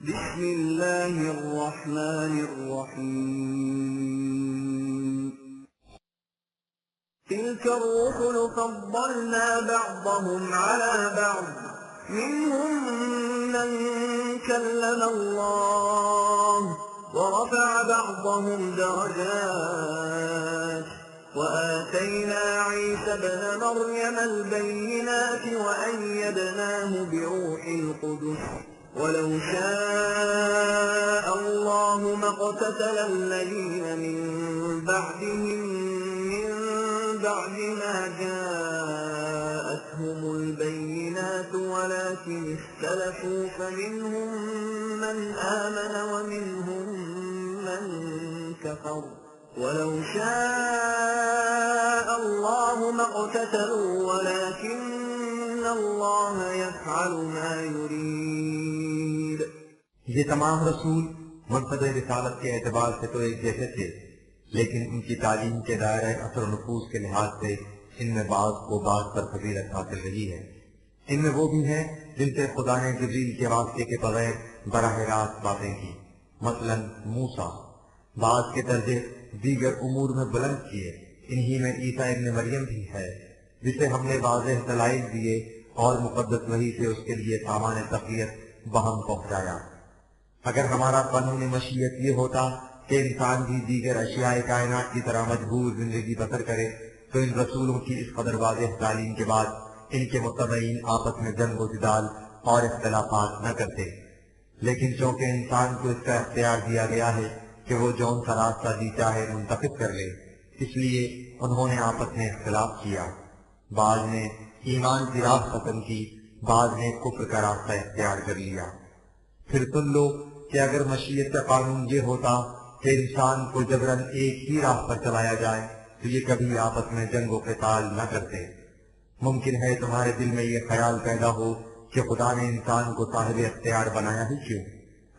بسم الله الرحمن الرحيم تلك الرسل فضلنا بعضهم على بعض منهم من كلم الله ورفع بعضهم درجات وآتينا عيسى ابن مريم البينات وأيدناه بروح القدس ولو شاء الله ما اقتتل الذين من بعدهم من بعد ما جاءتهم البينات ولكن اختلفوا فمنهم من آمن ومنهم من كفر ولو شاء الله ما اقتتلوا ولكن الله يفعل ما يريد. یہ تمام رسول منفذ رسالت کے اعتبار سے تو ایک جیسے تھے، لیکن ان کی تعلیم کے دائرہ اثر و نفوذ کے لحاظ سے ان میں بعض کو بعض پر فضیلت حاصل رہی ہے. ان میں وہ بھی ہیں جن سے خدا نے جبریل کے واسطے کے بغیر براہ راست باتیں کی، مثلا موسیٰ. بعض کے درجے دیگر امور میں بلند کیے. انہی میں عیسیٰ ابن مریم بھی ہے، جسے ہم نے واضح دلائل دیے اور مقدس وحی سے اس کے لیے سامان تقویت بہم پہنچایا. اگر ہمارا قانون مشیت یہ ہوتا کہ انسان بھی دیگر اشیاء کائنات کی طرح مجبور زندگی بسر کرے تو ان رسولوں کی اس قدر واضح تعلیم کے بعد ان کے متبعین آپس میں جنگ و جدال اور اختلافات نہ کرتے. لیکن چونکہ انسان کو اس کا اختیار دیا گیا ہے کہ وہ جون سا راستہ جی چاہے منتخب کر لے، اس لیے انہوں نے آپس میں اختلاف کیا. بعض نے ایمان کی راہ ختم کی، بعض نے کفر کا راستہ اختیار کر لیا. پھر سن لو کہ اگر مشیت کا قانون یہ ہوتا کہ انسان کو جبراً ایک ہی راہ پر چلایا جائے تو یہ کبھی آپس میں جنگ و قتال نہ کرتے. ممکن ہے تمہارے دل میں یہ خیال پیدا ہو کہ خدا نے انسان کو صاحب اختیار بنایا ہی کیوں؟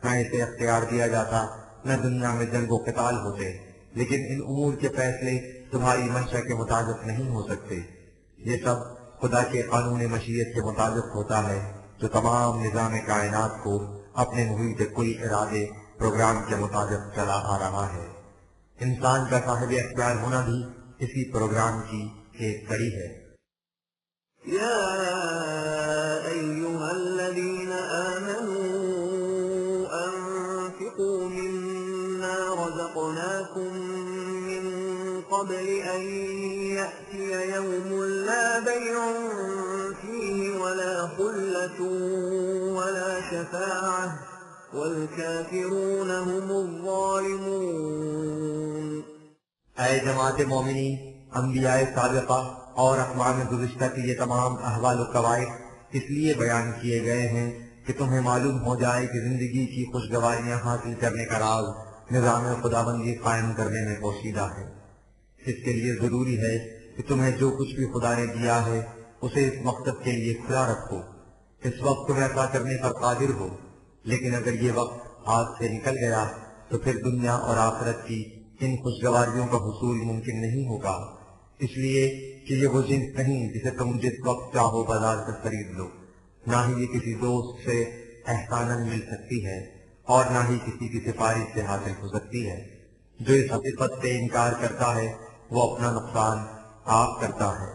نہ اسے اختیار دیا جاتا نہ دنیا میں جنگ و قتال ہوتے. لیکن ان امور کے فیصلے تمہاری منشا کے مطابق نہیں ہو سکتے. یہ سب خدا کے قانون مشیت کے مطابق ہوتا ہے جو تمام نظام کائنات کو اپنے محیط کل ارادے پروگرام کے مطابق چلا آ رہا ہے. انسان کا صاحب اختیار ہونا بھی اسی پروگرام کی ایک کڑی ہے. يا أيها الذين آمنوا أنفقوا مما رزقناكم من قبل أن يأتي يوم لا بيع فيه ولا خلة ولا شفاعة والكافرون هم الظالمون. اے جماعت مومنین، انبیاء سابقہ اور اقوام گزشتہ کے یہ تمام احوال و قواعد اس لیے بیان کیے گئے ہیں کہ تمہیں معلوم ہو جائے کہ زندگی کی خوشگواریاں حاصل کرنے کا راز نظام خداوندی قائم کرنے میں پوشیدہ ہے. اس کے لیے ضروری ہے کہ تمہیں جو کچھ بھی خدا نے دیا ہے اسے اس مقصد کے لیے کھلا رکھو. اس وقت تم ایسا کرنے پر قادر ہو، لیکن اگر یہ وقت ہاتھ سے نکل گیا تو پھر دنیا اور آخرت کی ان خوشگواریوں کا حصول ممکن نہیں ہوگا. اس لیے کہ یہ وہ جنس نہیں جسے تم جس وقت چاہو بازار سے خرید لو. نہ ہی یہ کسی دوست سے احساناً مل سکتی ہے اور نہ ہی کسی کی سفارش سے حاصل ہو سکتی ہے. جو اس حقیقت سے انکار کرتا ہے وہ اپنا نقصان آپ کرتا ہے.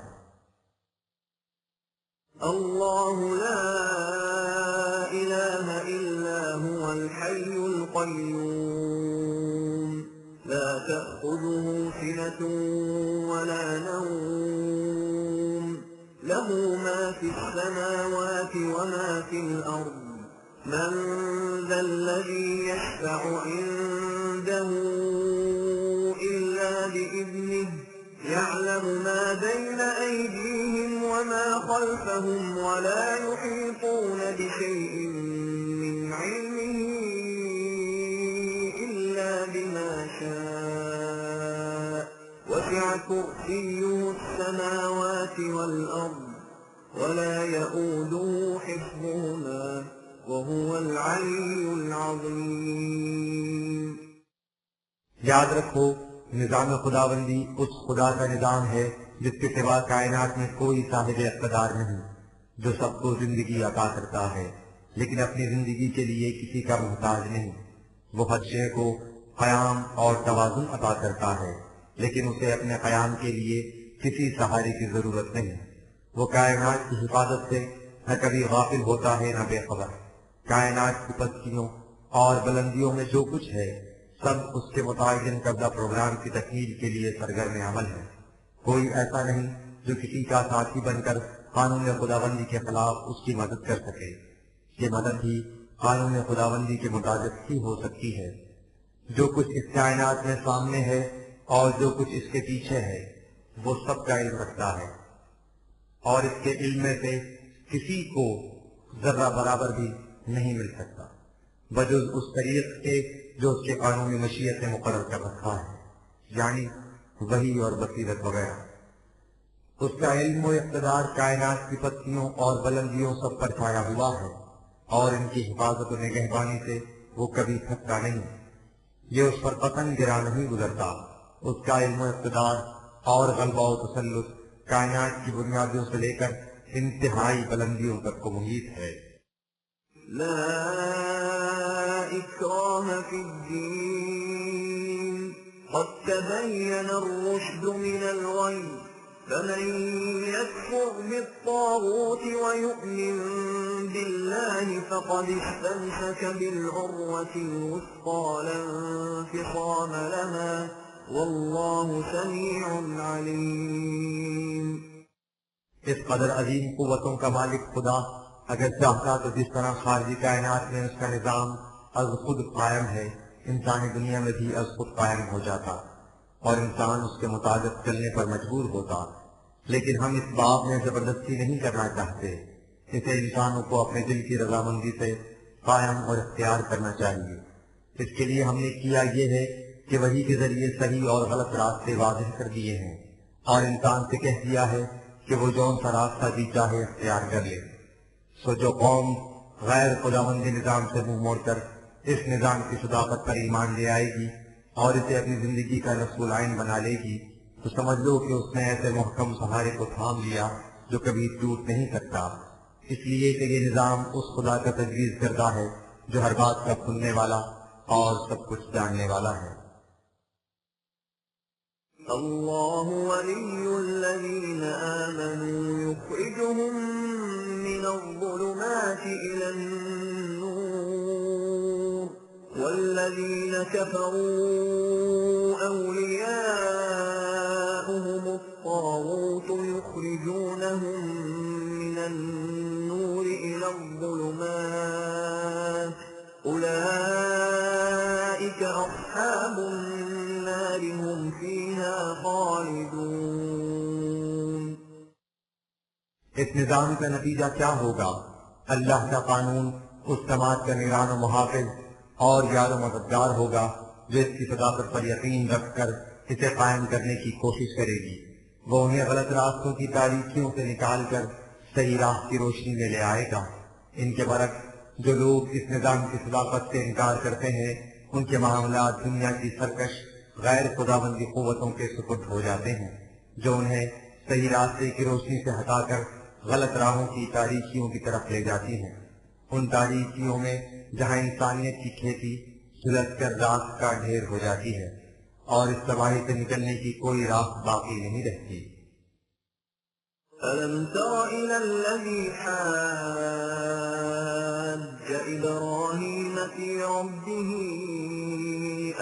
اللہ لا الہ الا هو الحی القیوم لا تأخذه سنة ولا نوم له ما في السماوات وما في الأرض من ذا الذي يشفع عنده إلا بإذنه يعلم ما بين أيديهم وما خلفهم ولا يحيطون بشيء من علمه إلا بما شاء وسع كرسيه السماوات والأرض ولا يؤوده حفظهما وهو العلي العظيم. یاد رکھو نظام خداوندی اس خدا کا نظام ہے جس کے سوا کائنات میں کوئی صاحب اقتدار نہیں، جو سب کو زندگی عطا کرتا ہے، لیکن اپنی زندگی کے لیے کسی کا محتاج نہیں۔ وہ ہر شے کو قیام اور توازن عطا کرتا ہے، لیکن اسے اپنے قیام کے لیے کسی سہارے کی ضرورت نہیں۔ وہ کائنات کی حفاظت سے نہ کبھی غافل ہوتا ہے نہ بے خبر۔ کائنات کی پستیوں اور بلندیوں میں جو کچھ ہے سب اس کے متعین کردہ پروگرام کی تکمیل کے لیے سرگرم عمل ہے۔ کوئی ایسا نہیں جو کسی کا ساتھی بن کر قانون خداوندی کے خلاف اس کی مدد کر سکے۔ یہ مدد ہی قانون خداوندی کے مطابق ہی ہو سکتی ہے۔ جو کچھ اس کائنات میں سامنے ہے اور جو کچھ اس کے پیچھے ہے وہ سب کا علم رکھتا ہے، اور اس کے علم میں سے کسی کو ذرہ برابر بھی نہیں مل سکتا بجز اس طریق کے جو اس کے قانونی مشیت نے مقرر کر رکھا ہے، یعنی وحی اور بصیرت وغیرہ۔ اس کا علم و اقتدار کائنات کی پستیوں اور بلندیوں سب پر چھایا ہوا ہے، اور ان کی حفاظت و نگہبانی سے وہ کبھی تھکتا نہیں۔ یہ اس پر پتنگ گرا نہیں گزرتا۔ اس کا علم و اقتدار اور غلبہ و تسلط کائنات کی بنیادوں سے لے کر انتہائی بلندیوں تک کو محیط ہے۔ لا اکراہ فی الدین قد تبین الرشد من الغی فمن يكفر بالطاغوت ويؤمن بالله فقد استمسك بالعروة الوثقى لا انفصام لها والله سميع عليم۔ اس قدر عظیم قوتوں کا مالک خدا اگر چاہتا تو جس طرح خارجی کائنات میں اس کا نظام از خود قائم ہے، انسانی دنیا میں بھی از خود قائم ہو جاتا اور انسان اس کے مطابق چلنے پر مجبور ہوتا۔ لیکن ہم اس باب میں زبردستی نہیں کرنا چاہتے، اسے انسانوں کو اپنے دل کی رضامندی سے قائم اور اختیار کرنا چاہیے۔ اس کے لیے ہم نے کیا یہ ہے کہ وحی کے ذریعے صحیح اور غلط راستے واضح کر دیے ہیں، اور انسان سے کہہ دیا ہے کہ وہ جون سا راستہ بھی چاہے اختیار کر لے۔ سو جو قوم غیر خداوندی نظام سے منہ موڑ کر اس نظام کی صداقت پر ایمان لے آئے گی اور اسے اپنی زندگی کا نصب العین بنا لے گی تو سمجھ لو کہ اس نے ایسے محکم سہارے کو تھام لیا جو کبھی ٹوٹ نہیں سکتا، اس لیے کہ یہ نظام اس خدا کا تجویز کردہ ہے جو ہر بات کا سننے والا اور سب کچھ جاننے والا ہے۔ اللہ ولی الذین آمنوا یخرجهم من الظلمات الى النور والذین کفروا اولیاؤهم الطاغوت یخرجونهم من النور الى الظلمات اولئک اصحاب النار هم فیہا خالدون۔ اس نظام کا نتیجہ کیا ہوگا؟ اللہ کا قانون اس سماج کا نگران و محافظ اور یار و مددگار ہوگا جو اس کی صداقت پر یقین رکھ کر اسے قائم کرنے کی کوشش کرے گی۔ وہ انہیں غلط راستوں کی تاریکیوں سے نکال کر صحیح راہ کی روشنی میں لے آئے گا۔ ان کے برعکس جو لوگ اس نظام کی صداقت سے انکار کرتے ہیں ان کے معاملات دنیا کی سرکش غیر خداوندی قوتوں کے سپرد ہو جاتے ہیں جو انہیں صحیح راستے کی روشنی سے ہٹا کر غلط راہوں کی تاریکیوں کی طرف لے جاتی ہیں۔ ان تاریکیوں میں جہاں انسانیت کی کھیتی سلٹ کر راکھ کا ڈھیر ہو جاتی ہے اور اس تباہی سے نکلنے کی کوئی راہ باقی نہیں رہتی۔ أَلَمْ تَرَ إِلَى الَّذِي حَاجَّ إِبْرَاهِيمَ فِي رَبِّهِ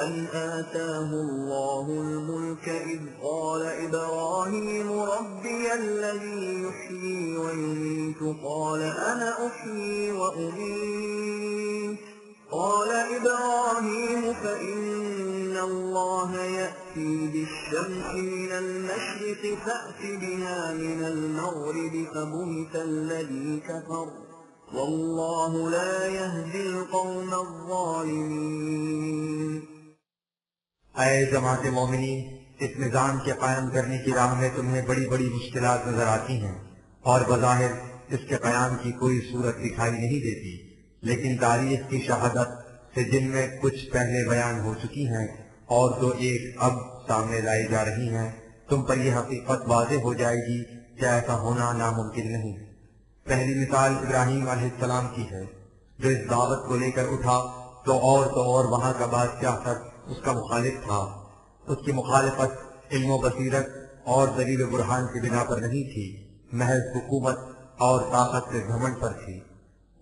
أَنْ آتَاهُ اللَّهُ الْمُلْكَ إِذْ قَالَ إِبْرَاهِيمُ رَبِّيَ الَّذِي يُحْيِي وَيُمِيتُ قَالَ أَنَا أُحْيِي وَأُمِيتُ قَالَ إِبْرَاهِيمُ فَإِنَّ اللَّهَ يَأْتِي بِالشَّمْسِ مِنَ الْمَشْرِقِ فَأْتِ بِهَا مِنَ الْمَغْرِبِ فَبُهِتَ الَّذِي كَفَرَ وَاللَّهُ لَا يَهْدِي الْقَوْمَ الظَّالِمِينَ۔ اے جماعت مومنین، اس نظام کے قائم کرنے کی راہ میں تمہیں بڑی بڑی مشکلات نظر آتی ہیں اور بظاہر اس کے قیام کی کوئی صورت دکھائی نہیں دیتی، لیکن تاریخ کی شہادت سے جن میں کچھ پہلے بیان ہو چکی ہیں اور جو ایک اب سامنے لائی جا رہی ہیں تم پر یہ حقیقت واضح ہو جائے گی کہ ایسا ہونا ناممکن نہیں۔ پہلی مثال ابراہیم علیہ السلام کی ہے۔ جو اس دعوت کو لے کر اٹھا تو اور وہاں کا بادشاہ تک اس کا مخالف تھا۔ اس کی مخالفت علم و بصیرت اور دلیل و برہان کی بنا پر نہیں تھی، محض حکومت اور طاقت سے گھمنڈ پر تھی۔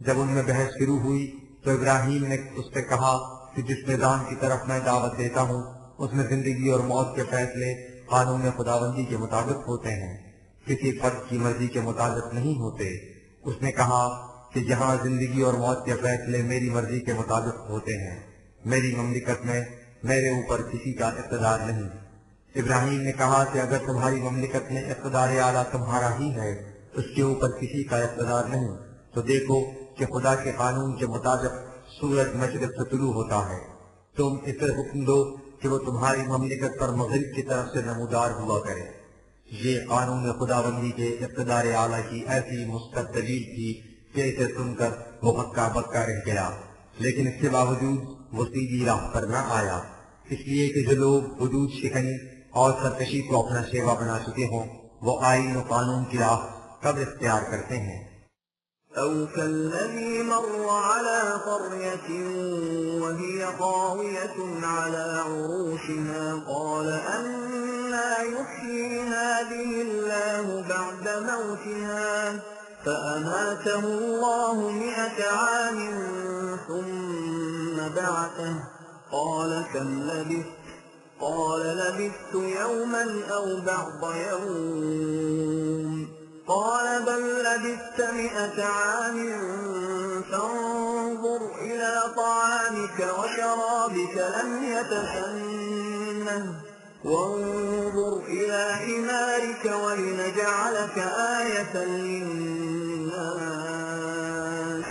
جب ان میں بحث شروع ہوئی تو ابراہیم نے اس سے کہا کہ جس نظام کی طرف میں دعوت دیتا ہوں اس میں زندگی اور موت کے فیصلے قانون خداوندی کے مطابق ہوتے ہیں، کسی فرد کی مرضی کے مطابق نہیں ہوتے۔ اس نے کہا کہ جہاں زندگی اور موت کے فیصلے میری مرضی کے مطابق ہوتے ہیں، میری مملکت میں میرے اوپر کسی کا اقتدار نہیں۔ ابراہیم نے کہا کہ اگر تمہاری مملکت میں اقتدار اعلیٰ تمہارا ہی ہے، اس کے اوپر کسی کا اقتدار نہیں، تو دیکھو کہ خدا کے قانون کے مطابق سورج مشرق سے طلوع ہوتا ہے، تم اسے حکم دو کہ وہ تمہاری مملکت پر مغرب کی طرف سے نمودار ہوا کرے۔ یہ قانون خداوندی کے اقتدار اعلیٰ کی ایسی مثبت دلیل تھی کہ اسے سن کر وہ بکا بکا رہ گیا، لیکن اس کے باوجود وہ سیدھی راہ پر نہ آیا، اس لیے کہ جو لوگ حدود شکنی اور سرکشی کو اپنا شیوا بنا چکے ہوں وہ آئین و قانون کی راہ کب اختیار کرتے ہیں۔ أو كالذي مر على قرية وهي خاوية على عروشها قال أنى يحيي هذه الله بعد موتها فأماته الله 100 عام ثم بعثه قال كم لبثت قال لبثت يوما أو بعض يوم قال بل لبثت 100 عام فانظر إلى طعامك وشرابك لم يتسنه وانظر إلى حمارك ولنجعلك آية للناس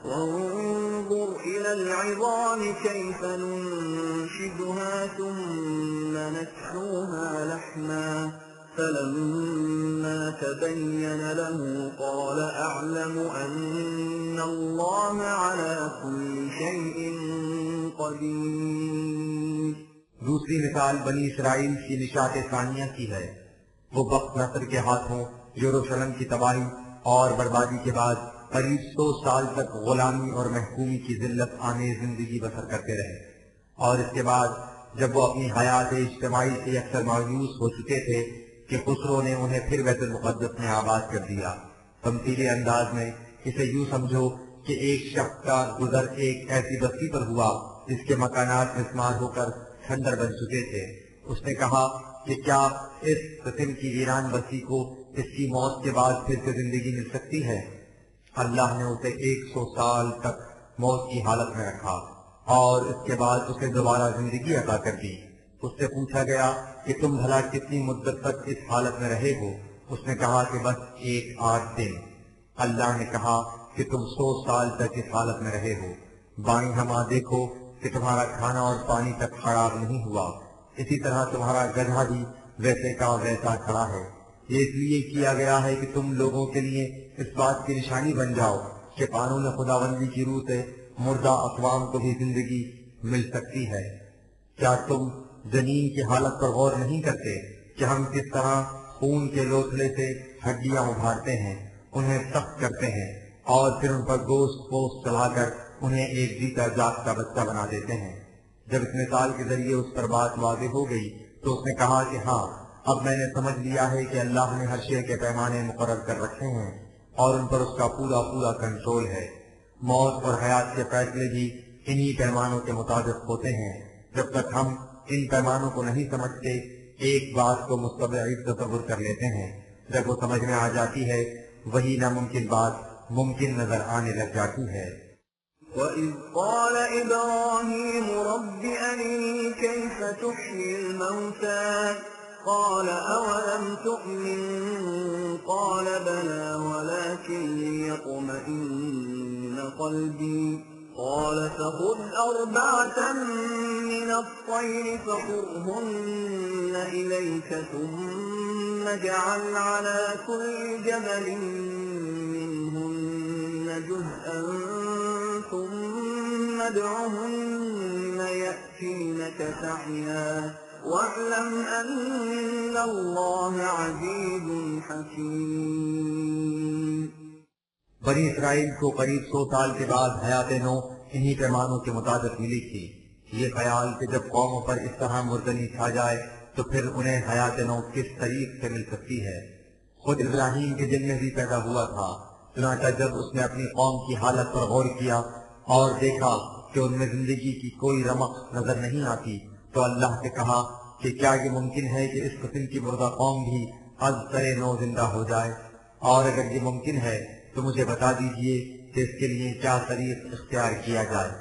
وانظر إلى العظام كيف ننشدها ثم نكسوها لحما فلما تبين له قال أعلم أن الله على كل شيء قدير۔ دوسری مثال بنی اسرائیل کی نشاط ثانیہ کی ہے۔ وہ بخت نصر کے ہاتھوں یروشلم کی تباہی اور بربادی کے بعد قریب 100 سال تک غلامی اور محکومی کی ذلت آمیز زندگی بسر کرتے رہے، اور اس کے بعد جب وہ اپنی حیات اجتماعی سے اکثر مایوس ہو چکے تھے کہ خسرو نے انہیں پھر بیت المقدس میں آباد کر دیا۔ تمثیلی انداز میں اسے یوں سمجھو کہ ایک شخص کا گزر ایک ایسی بستی پر ہوا جس کے مکانات مسمار ہو کر کھنڈر بن چکے تھے۔ اس نے کہا کہ کیا اس قسم کی ویران بستی کو اس کی موت کے بعد پھر سے زندگی مل سکتی ہے؟ اللہ نے اسے 100 سال تک موت کی حالت میں رکھا اور اس کے بعد اسے دوبارہ زندگی عطا کر دی۔ اس سے پوچھا گیا کہ تم بھلا کتنی مدت تک اس حالت میں رہے ہو؟ اس نے کہا کہ بس 8 دن۔ اللہ نے کہا کہ تم 100 سال تک اس حالت میں رہے ہو، بائیں ہما دیکھو کہ تمہارا کھانا اور پانی تک خراب نہیں ہوا، اسی طرح تمہارا گدھا بھی ویسے کا ویسا کھڑا ہے۔ یہ اس لیے کیا گیا ہے کہ تم لوگوں کے لیے اس بات کی نشانی بن جاؤ کہ قانون خداوندی کی روح سے مردہ اقوام کو بھی زندگی مل سکتی ہے۔ کیا تم زمین کی حالت پر غور نہیں کرتے کہ ہم کس طرح خون کے لوتھڑے سے ہڈیاں ابھارتے ہیں، انہیں سخت کرتے ہیں اور پھر ان پر گوشت پوست چڑھا کر انہیں ایک جیتا جاگتا بچہ بنا دیتے ہیں۔ جب اس مثال کے ذریعے اس پر بات واضح ہو گئی تو اس نے کہا کہ ہاں، اب میں نے سمجھ لیا ہے کہ اللہ نے ہر شے کے پیمانے مقرر کر رکھے ہیں اور ان پر اس کا پورا کنٹرول ہے۔ موت اور حیات کے فیصلے بھی انہی پیمانوں کے مطابق ہوتے ہیں۔ جب تک ہم ان پیمانوں کو نہیں سمجھتے ایک بات کو مستبعد تصور کر لیتے ہیں، جب وہ سمجھ میں آ جاتی ہے وہی ناممکن بات ممکن نظر آنے لگ جاتی ہے۔ وَإِذْ قَالَ إِبْرَاهِيمُ رَبِّ أَرِنِي كَيْفَ تُحْيِي الْمَوْتَىٰ قَالَ أَوَلَمْ تُؤْمِن قَالَ بَلَىٰ وَلَٰكِن لِّيَطْمَئِنَّ قَلْبِي قَالَ فَخُذْ 4 مِّنَ الطَّيْرِ فَصُرْهُنَّ إِلَيْكَ ثُمَّ اجْعَلْ عَلَىٰ كُلِّ جَبَلٍ مِّنْهُنَّ جُزْءًا ثُمَّ ادْعُهُنَّ يَأْتِينَكَ سَعْيًا وَاعْلَمْ أَنَّ اللَّهَ عَزِيزٌ حَكِيمٌ۔ بنی اسرائیل کو قریب 100 سال کے بعد حیات نو انہی پیمانوں کے مطابق ملی تھی۔ یہ خیال کہ جب قوموں پر اس طرح مردنی چھا جائے تو پھر انہیں حیات نو کس طریق سے مل سکتی ہے۔ خود ابراہیم کے دل میں بھی پیدا ہوا تھا، چنانچہ جب اس نے اپنی قوم کی حالت پر غور کیا اور دیکھا کہ ان میں زندگی کی کوئی رمق نظر نہیں آتی تو اللہ سے کہا کہ کیا یہ ممکن ہے کہ اس قسم کی مردہ قوم بھی از سر نو زندہ ہو جائے؟ اور اگر یہ ممکن ہے تو مجھے بتا دیجئے کہ اس کے لیے کیا طریق اختیار کیا جائے۔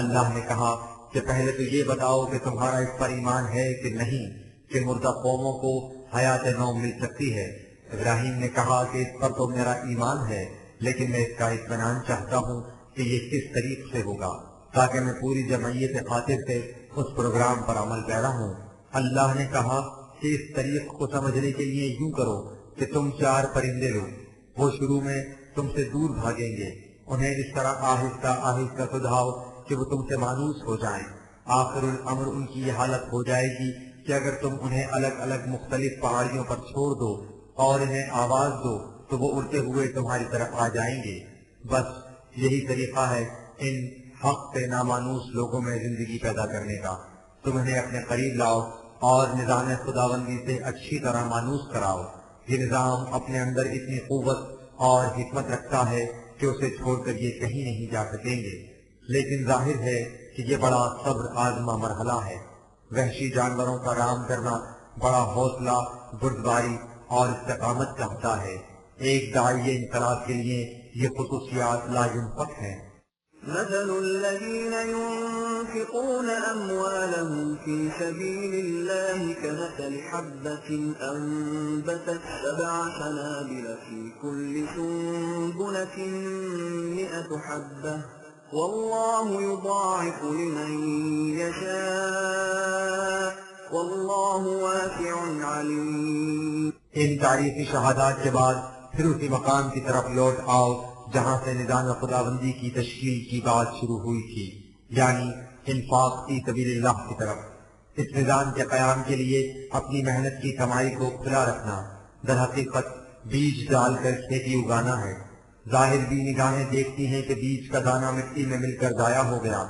اللہ نے کہا کہ پہلے تو یہ بتاؤ کہ تمہارا اس پر ایمان ہے کہ نہیں کہ مردہ قوموں کو حیات نو مل سکتی ہے۔ ابراہیم نے کہا کہ اس پر تو میرا ایمان ہے، لیکن میں اس کا اطمینان چاہتا ہوں کہ یہ کس طریق سے ہوگا تاکہ میں پوری جمعیت خاطر سے اس پروگرام پر عمل پیرا ہوں۔ اللہ نے کہا کہ اس طریق کو سمجھنے کے لیے یوں کرو کہ تم 4 پرندے لو، وہ شروع میں تم سے دور بھاگیں گے، انہیں اس طرح آہستہ آہستہ سدھاؤ کہ وہ تم سے مانوس ہو جائیں۔ آخر الامر ان کی یہ حالت ہو جائے گی کہ اگر تم انہیں الگ الگ مختلف پہاڑیوں پر چھوڑ دو اور انہیں آواز دو تو وہ اڑتے ہوئے تمہاری طرف آ جائیں گے۔ بس یہی طریقہ ہے ان حق سے نامانوس لوگوں میں زندگی پیدا کرنے کا۔ تم انہیں اپنے قریب لاؤ اور نظام خداوندی سے اچھی طرح مانوس کراؤ۔ یہ نظام اپنے اندر اتنی قوت اور حکمت رکھتا ہے کہ اسے چھوڑ کر یہ کہیں نہیں جا سکیں گے، لیکن ظاہر ہے کہ یہ بڑا صبر آزما مرحلہ ہے۔ وحشی جانوروں کا رام کرنا بڑا حوصلہ، بردباری اور استقامت چاہتا ہے۔ ایک داعی انقلاب کے لیے یہ خصوصیات لا ينفق ہیں۔ مثل الذين ينفقون أموالهم في سبيل الله كمثل حبة أنبتت 7 سنابل في كل سنبلة 100 حبة والله يضاعف لمن يشاء والله واسع عليم۔ ان تاریخی شہادات کے بعد پھر اسی مقام کی طرف لوٹ آؤ جہاں سے نظام خداوندی کی تشکیل کی بات شروع ہوئی تھی، یعنی انفاق فی سبیل اللہ کی طرف۔ اس نظام کے قیام کے لیے اپنی محنت کی کمائی کو کھلا رکھنا در حقیقت بیج ڈال کر کھیتی اگانا ہے۔ ظاہر بھی نگاہیں دیکھتی ہیں کہ بیج کا دانہ مٹی میں مل کر ضائع ہو گیا،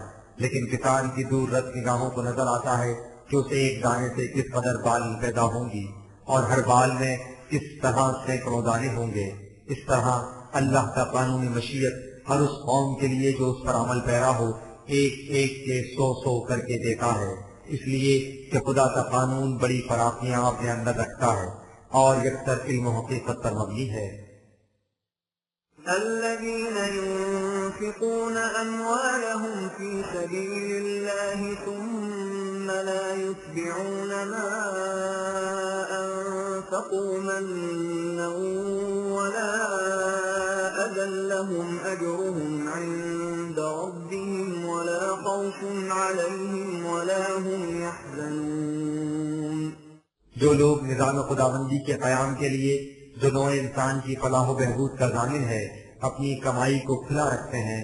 لیکن کسان کی دور رس نگاہوں کو نظر آتا ہے کہ اسے ایک دانے سے کس قدر بال پیدا ہوں گی اور ہر بال میں کس طرح سینکڑوں دانے ہوں گے۔ اس طرح اللہ کا قانونی مشیت ہر اس قوم کے لیے جو اس پر عمل پیرا ہو ایک ایک کے 100 کر کے دیتا ہے، اس لیے کہ خدا کا قانون بڑی فراخیاں اپنے اندر رکھتا ہے اور یکسر علم و حقیقت پر مبنی ہے۔ الذين ينفقون أموالهم في سبيل الله ثم لا يتبعون ما أنفقوا منا ولا أذى لهم أجرهم عند ربهم ولا خوف عليهم ولا هم يحزنون۔ جو لوگ نظام خداوندی کے قیام کے لیے جو نوع انسان کی فلاح و بہبود کا ضامن ہے اپنی کمائی کو کھلا رکھتے ہیں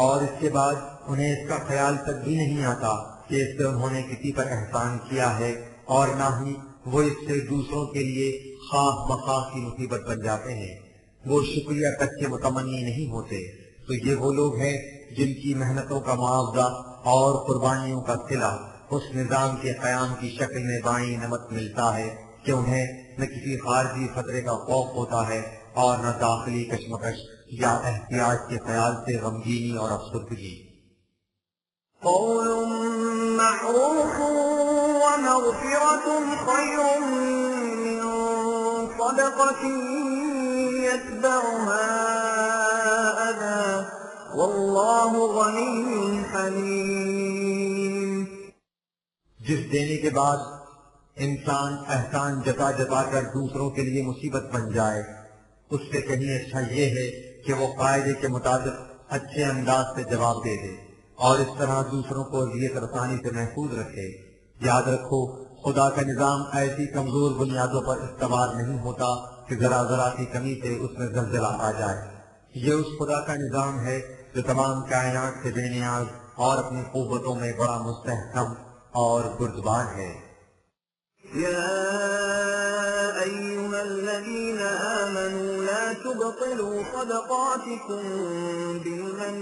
اور اس کے بعد انہیں اس کا خیال تک بھی نہیں آتا کہ اس سے انہوں نے کسی پر احسان کیا ہے اور نہ ہی وہ اس سے دوسروں کے لیے خواہ مخواہ کی مصیبت بن جاتے ہیں، وہ شکریہ تک کے متمنی نہیں ہوتے، تو یہ وہ لوگ ہیں جن کی محنتوں کا معاوضہ اور قربانیوں کا صلہ اس نظام کے قیام کی شکل میں بائیں نمت ملتا ہے کہ انہیں نہ کسی خارجی خطرے کا خوف ہوتا ہے اور نہ داخلی کشمکش یا احتیاط کے خیال سے غمگینی اور افسردگی۔ قول معروف ومغفرة خير من صدقة يتبعها أذى والله غني حليم۔ جس دینے کے بعد انسان احسان جتا جتا کر دوسروں کے لیے مصیبت بن جائے، اس سے کہیں اچھا یہ ہے کہ وہ قاعدے کے مطابق اچھے انداز سے جواب دے دے اور اس طرح دوسروں کو اذیت رسانی سے محفوظ رکھے۔ یاد رکھو خدا کا نظام ایسی کمزور بنیادوں پر استوار نہیں ہوتا کہ ذرا ذرا کی کمی سے اس میں زلزلہ آ جائے۔ یہ اس خدا کا نظام ہے جو تمام کائنات سے بے نیاز اور اپنی قوتوں میں بڑا مستحکم اور بردبار ہے۔ يا أيها الذين آمنوا لا تبطلوا صدقاتكم بالمن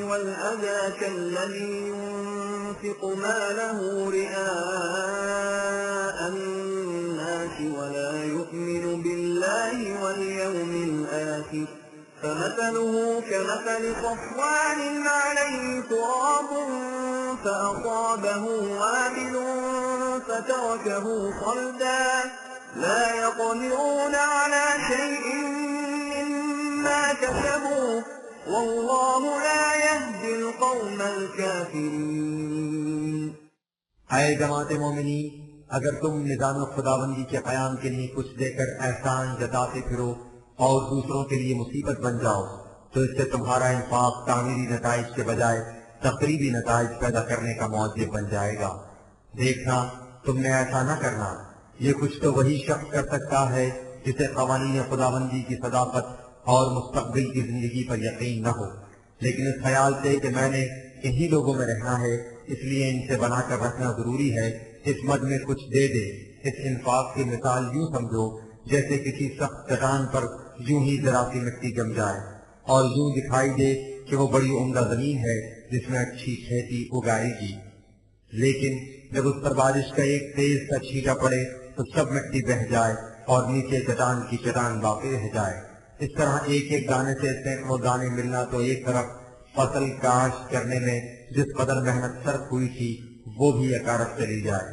والأذى كالذي ينفق ماله رئاء الناس ولا يؤمن بالله واليوم الآخر فمثله كمثل صفوان عليه تراب فأصابه وابل فتركه صلدا لا يقدرون على شيء مما كسبوا والله لا يهدي القوم الكافرين. اے جماعت مومنی، اگر تم نظام خداوندی کے قیام کے لیے کچھ دے کر احسان جتاتے پھرو اور دوسروں کے لیے مصیبت بن جاؤ تو اس سے تمہارا انفاق تعمیری نتائج کے بجائے تقریبی نتائج پیدا کرنے کا موجب بن جائے گا. دیکھنا تم نے ایسا نہ کرنا. یہ کچھ تو وہی شخص کر سکتا ہے جسے قوانین خداوندی کی صداقت اور مستقبل کی زندگی پر یقین نہ ہو، لیکن اس خیال سے کہ میں نے انہی لوگوں میں رہنا ہے اس لیے ان سے بنا کر رکھنا ضروری ہے، اس مد میں کچھ دے دے. اس انفاق کی مثال یوں سمجھو جیسے کسی سخت چٹان پر یوں ہی ذرا سی مٹی جم جائے اور یوں دکھائی دے کہ وہ بڑی عمدہ زمین ہے جس میں اچھی کھیتی اگائے گی، لیکن جب اس پر بارش کا ایک تیز سا چھینٹا پڑے تو سب مٹی بہہ جائے اور نیچے چٹان کی چٹان باقی رہ جائے. اس طرح ایک ایک دانے سے سینکڑوں دانے ملنا تو ایک طرف فصل کاشت کرنے میں جس قدر محنت صرف ہوئی تھی وہ بھی اکارت چلی جائے.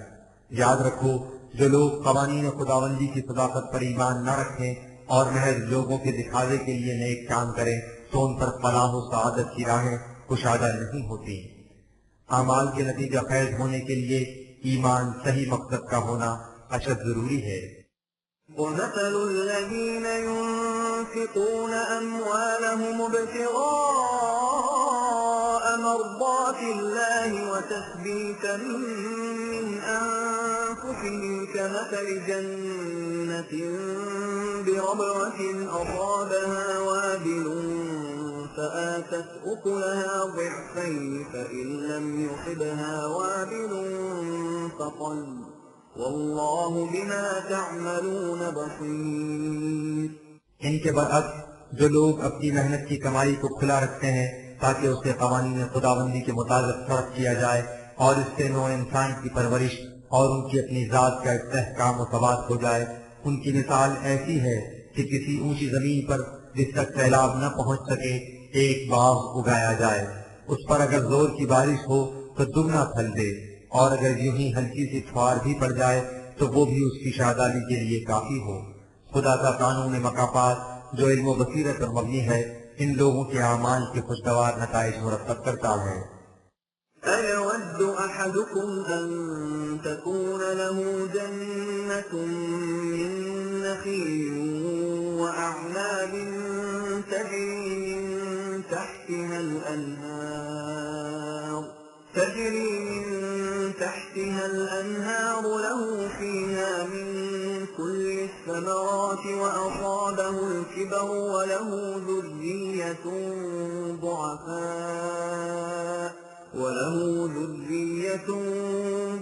یاد رکھو جو لوگ قوانین خداوندی کی صداقت پر ایمان نہ رکھیں اور محض لوگوں کے دکھاوے کے لیے نیک کام کریں تو ان پر فلاح و سعادت کی راہیں کشادہ نہیں ہوتی. اعمال کے نتیجہ خیز ہونے کے لیے ایمان صحیح مقصد کا ہونا اشد ضروری ہے. ومثل الذين ينفقون أموالهم ابتغاء مرضات الله وتثبيتا من أنفسهم كمثل جنة بربوة أصابها وابل فآتت أكلها ضعفين فإن لم يصبها وابل فطل واللہ بما تعملون بصیر. ان کے برعکس جو لوگ اپنی محنت کی کمائی کو کھلا رکھتے ہیں تاکہ اسے قوانین خداوندی کے مطابق صرف کیا جائے اور اس سے نوع انسان کی پرورش اور ان کی اپنی ذات کا استحکام و ثبات ہو جائے، ان کی مثال ایسی ہے کہ کسی اونچی زمین پر جس تک سیلاب نہ پہنچ سکے ایک باغ اگایا جائے. اس پر اگر زور کی بارش ہو تو دگنا پھل دے اور اگر یوں ہی ہلکی سی پھوار بھی پڑ جائے تو وہ بھی اس کی شادابی کے لیے کافی ہو. خدا کا قانون مکافات جو علم و بصیرت پر مبنی ہے ان لوگوں کے اعمال کے خوشگوار نتائج مرتب کرتا ہے. أَيَوَدُّ أَحَدُكُمْ أَن تَكُونَ لَهُ جَنَّةٌ مِّن نَّخِيلٍ وَأَعْنَابٍ تَجْرِي مِن تحتها الأنهار له فيها من كل الثمرات وأصابه الكبر وله ذرية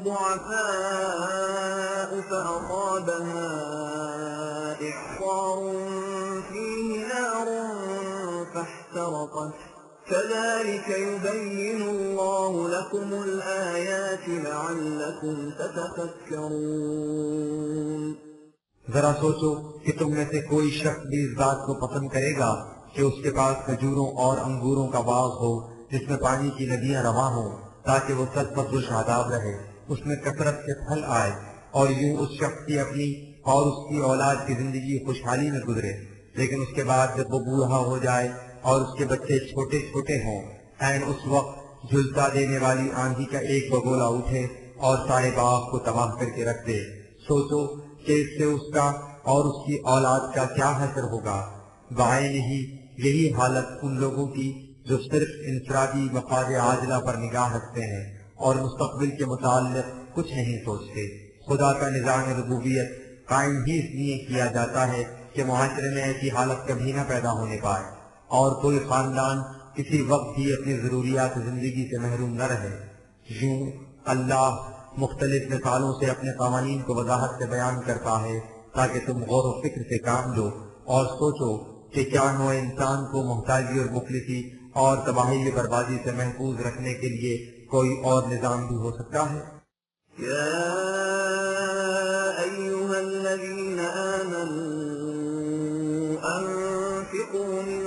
ضعفاء فأصابها إعصار فيه نار فاحترقت كذلك يبين الله لكم الآيات لعلكم تتفكرون. ذرا سوچو کہ تم میں سے کوئی شخص بھی اس بات کو پسند کرے گا کہ اس کے پاس کھجوروں اور انگوروں کا باغ ہو جس میں پانی کی ندیاں رواں ہوں تاکہ وہ سرسبز و شاداب رہے، اس میں کثرت کے پھل آئے اور یوں اس شخص کی اپنی اور اس کی اولاد کی زندگی خوشحالی میں گزرے، لیکن اس کے بعد جب وہ بوڑھا ہو جائے اور اس کے بچے چھوٹے چھوٹے ہوں این اس وقت جھلسا دینے والی آندھی کا ایک بگولا اٹھے اور سارے باغ کو تباہ کر کے رکھ دے. سوچو کہ اس سے اس کا اور اس کی اولاد کا کیا حشر ہوگا. بعین ہی یہی حالت ان لوگوں کی جو صرف انفرادی مفاد عاجلہ پر نگاہ رکھتے ہیں اور مستقبل کے متعلق کچھ نہیں سوچتے. خدا کا نظام ربوبیت قائم ہی اس لیے کیا جاتا ہے کہ معاشرے میں ایسی حالت کبھی نہ پیدا ہونے پائے اور کوئی خاندان کسی وقت بھی اپنی ضروریات زندگی سے محروم نہ رہے. یوں اللہ مختلف مثالوں سے اپنے قوانین کو وضاحت سے بیان کرتا ہے تاکہ تم غور و فکر سے کام لو اور سوچو کہ کیا نوع انسان کو محتاجی اور مفلسی اور تباہی بربادی سے محفوظ رکھنے کے لیے کوئی اور نظام بھی ہو سکتا ہے؟ يا أيها الذين آمنوا أنفقوا من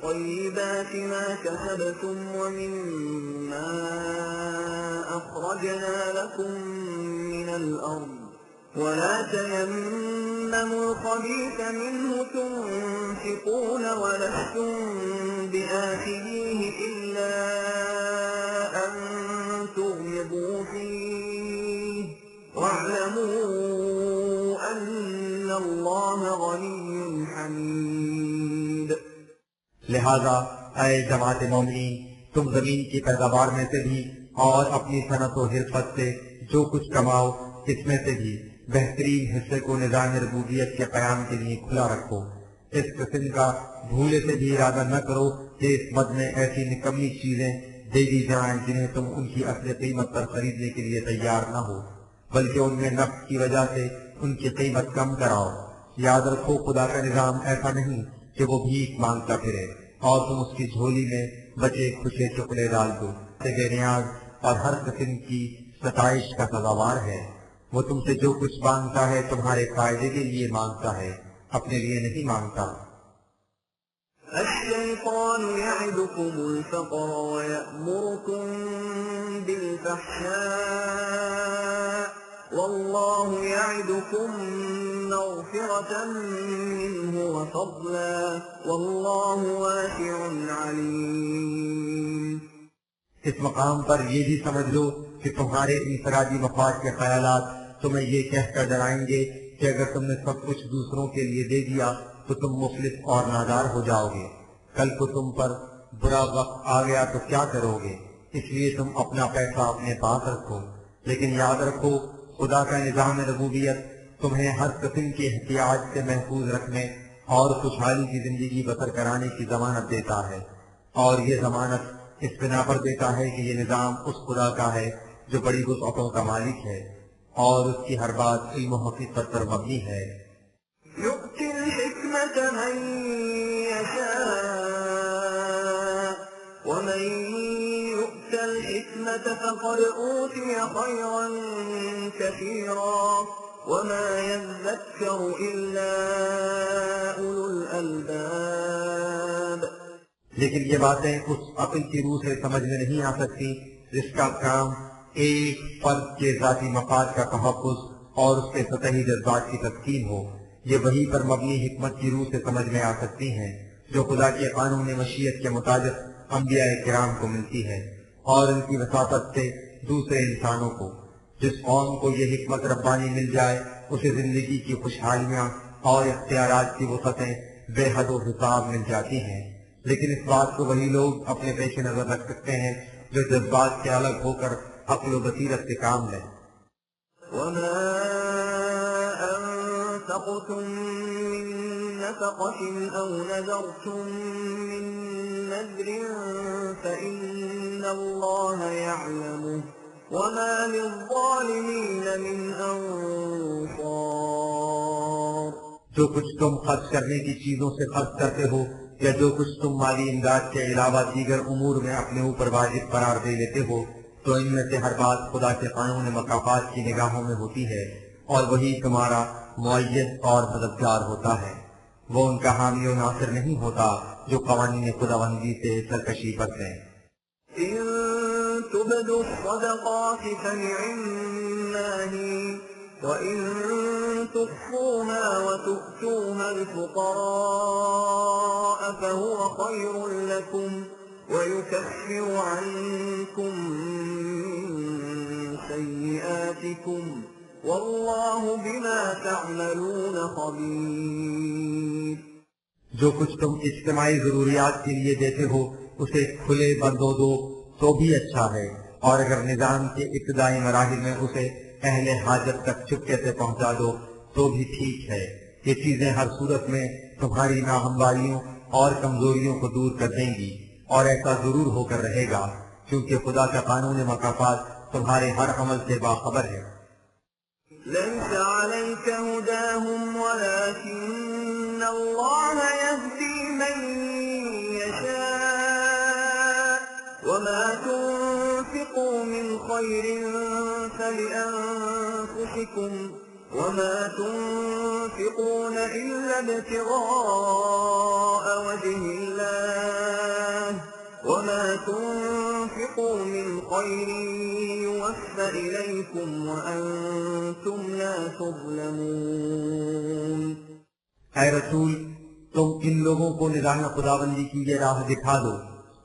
طيبات ما كسبتم ومما أخرجنا لكم من الأرض ولا تيمموا الخبيث منه تنفقون ولستم بآخذيه إلا أن تغمضوا فيه واعلموا أن الله غني حميد. لہذا اے جماعت مومنین، تم زمین کی پیداوار میں سے بھی اور اپنی صنعت و حرفت سے جو کچھ کماؤ اس میں سے بھی بہترین حصے کو نظام ربوبیت کے قیام کے لیے کھلا رکھو. اس قسم کا بھولے سے بھی ارادہ نہ کرو کہ اس مد میں ایسی نکمی چیزیں دے دی جائیں جنہیں تم ان کی اصل قیمت پر خریدنے کے لیے تیار نہ ہو، بلکہ ان میں نفس کی وجہ سے ان کی قیمت کم کراؤ. یاد رکھو خدا کا نظام ایسا نہیں کہ وہ بھیک مانگتا پھرے اور تم اس کی جھولی میں بچے کھچے ٹکڑے ڈال دو. بے نیاز اور ہر قسم کی ستائش کا سزاوار ہے. وہ تم سے جو کچھ مانگتا ہے تمہارے فائدے کے لیے مانگتا ہے، اپنے لیے نہیں مانگتا. الشيطان يعدكم الفقر ويأمركم بالفحشاء والله يعدكم مغفرة منه وفضلا والله واسع عليم. اس مقام پر یہ بھی سمجھ لو کہ تمہارے انفرادی مفاد کے خیالات تمہیں یہ کہہ کر ڈرائیں گے کہ اگر تم نے سب کچھ دوسروں کے لیے دے دیا تو تم مفلس اور نادار ہو جاؤ گے. کل کو تم پر برا وقت آ گیا تو کیا کرو گے؟ اس لیے تم اپنا پیسہ اپنے پاس رکھو. لیکن یاد رکھو خدا کا نظام ربوبیت تمہیں ہر قسم کے احتیاج سے محفوظ رکھنے اور خوشحالی کی زندگی بسر کرانے کی ضمانت دیتا ہے، اور یہ ضمانت اس بنا پر دیتا ہے کہ یہ نظام اس خدا کا ہے جو بڑی وسعتوں کا مالک ہے اور اس کی ہر بات علم و حقیقت پر مبنی ہے. يؤتي الحكمة من يشاء ومن يؤت الحكمة فقد أوتي خيرا كثيرا وما يذكر إلا أولو الألباب. لیکن یہ باتیں اس عقل کی روح سے سمجھ میں نہیں آ سکتی جس کا کام ایک فرد کے ذاتی مفاد کا تحفظ اور اس کے سطحی جذبات کی تسکین ہو. یہ وحی پر مبنی حکمت کی روح سے سمجھ میں آ سکتی ہیں جو خدا کے قانون مشیت کے مطابق انبیاء کرام کو ملتی ہے اور ان کی وساطت سے دوسرے انسانوں کو. جس قوم کو یہ حکمت ربانی مل جائے اسے زندگی کی خوشحالیاں اور اختیارات کی وسعتیں بے حد و حساب مل جاتی ہیں. لیکن اس بات کو وہی لوگ اپنے پیش نظر رکھ سکتے ہیں جو جذبات سے الگ ہو کر عقل و بصیرت سے کام لیں. وما أنفقتم من نفقة أو نذرتم من نذر فإن الله يعلمه وما للظالمين من أنصار. جو کچھ تم خرچ کرنے کی چیزوں سے خرچ کرتے ہو یا جو کچھ تم مالی امداد کے علاوہ دیگر امور میں اپنے اوپر واجب قرار دے لیتے ہو تو ان میں سے ہر بات خدا کے قانون مکافات کی نگاہوں میں ہوتی ہے اور وہی تمہارا معید اور مددگار ہوتا ہے. وہ ان کا حامی و ناصر نہیں ہوتا جو قوانین خداوندی سے سرکشی کرتے ہیں. إن تبدوا الصدقات فنعما هي وإن تخفوها وتؤتوها الفقراء فهو خير لكم ويكفر عنكم من سيئاتكم والله بما تعملون خبير. جو کچھ تم اجتماعی ضروریات کے لیے دیتے ہو اسے کھلے بندوں دو تو بھی اچھا ہے، اور اگر نظام کے ابتدائی مراحل میں اسے اہل حاجت تک چپکے سے پہنچا دو تو بھی ٹھیک ہے. یہ چیزیں ہر صورت میں تمہاری ناہمواریوں اور کمزوریوں کو دور کر دیں گی، اور ایسا ضرور ہو کر رہے گا کیونکہ خدا کا قانون مکافات تمہارے ہر عمل سے باخبر ہے. ليس عليك هداهم ولكن الله يهدي خير فلأنفسكم وما تنفقون إلا ابتغاء وجه الله وما تنفقوا من خير يوفى إليكم وأنتم لا تظلمون. اے رسول، تم ان لوگوں کو نظام خداوندی کی یہ راہ دکھا دو،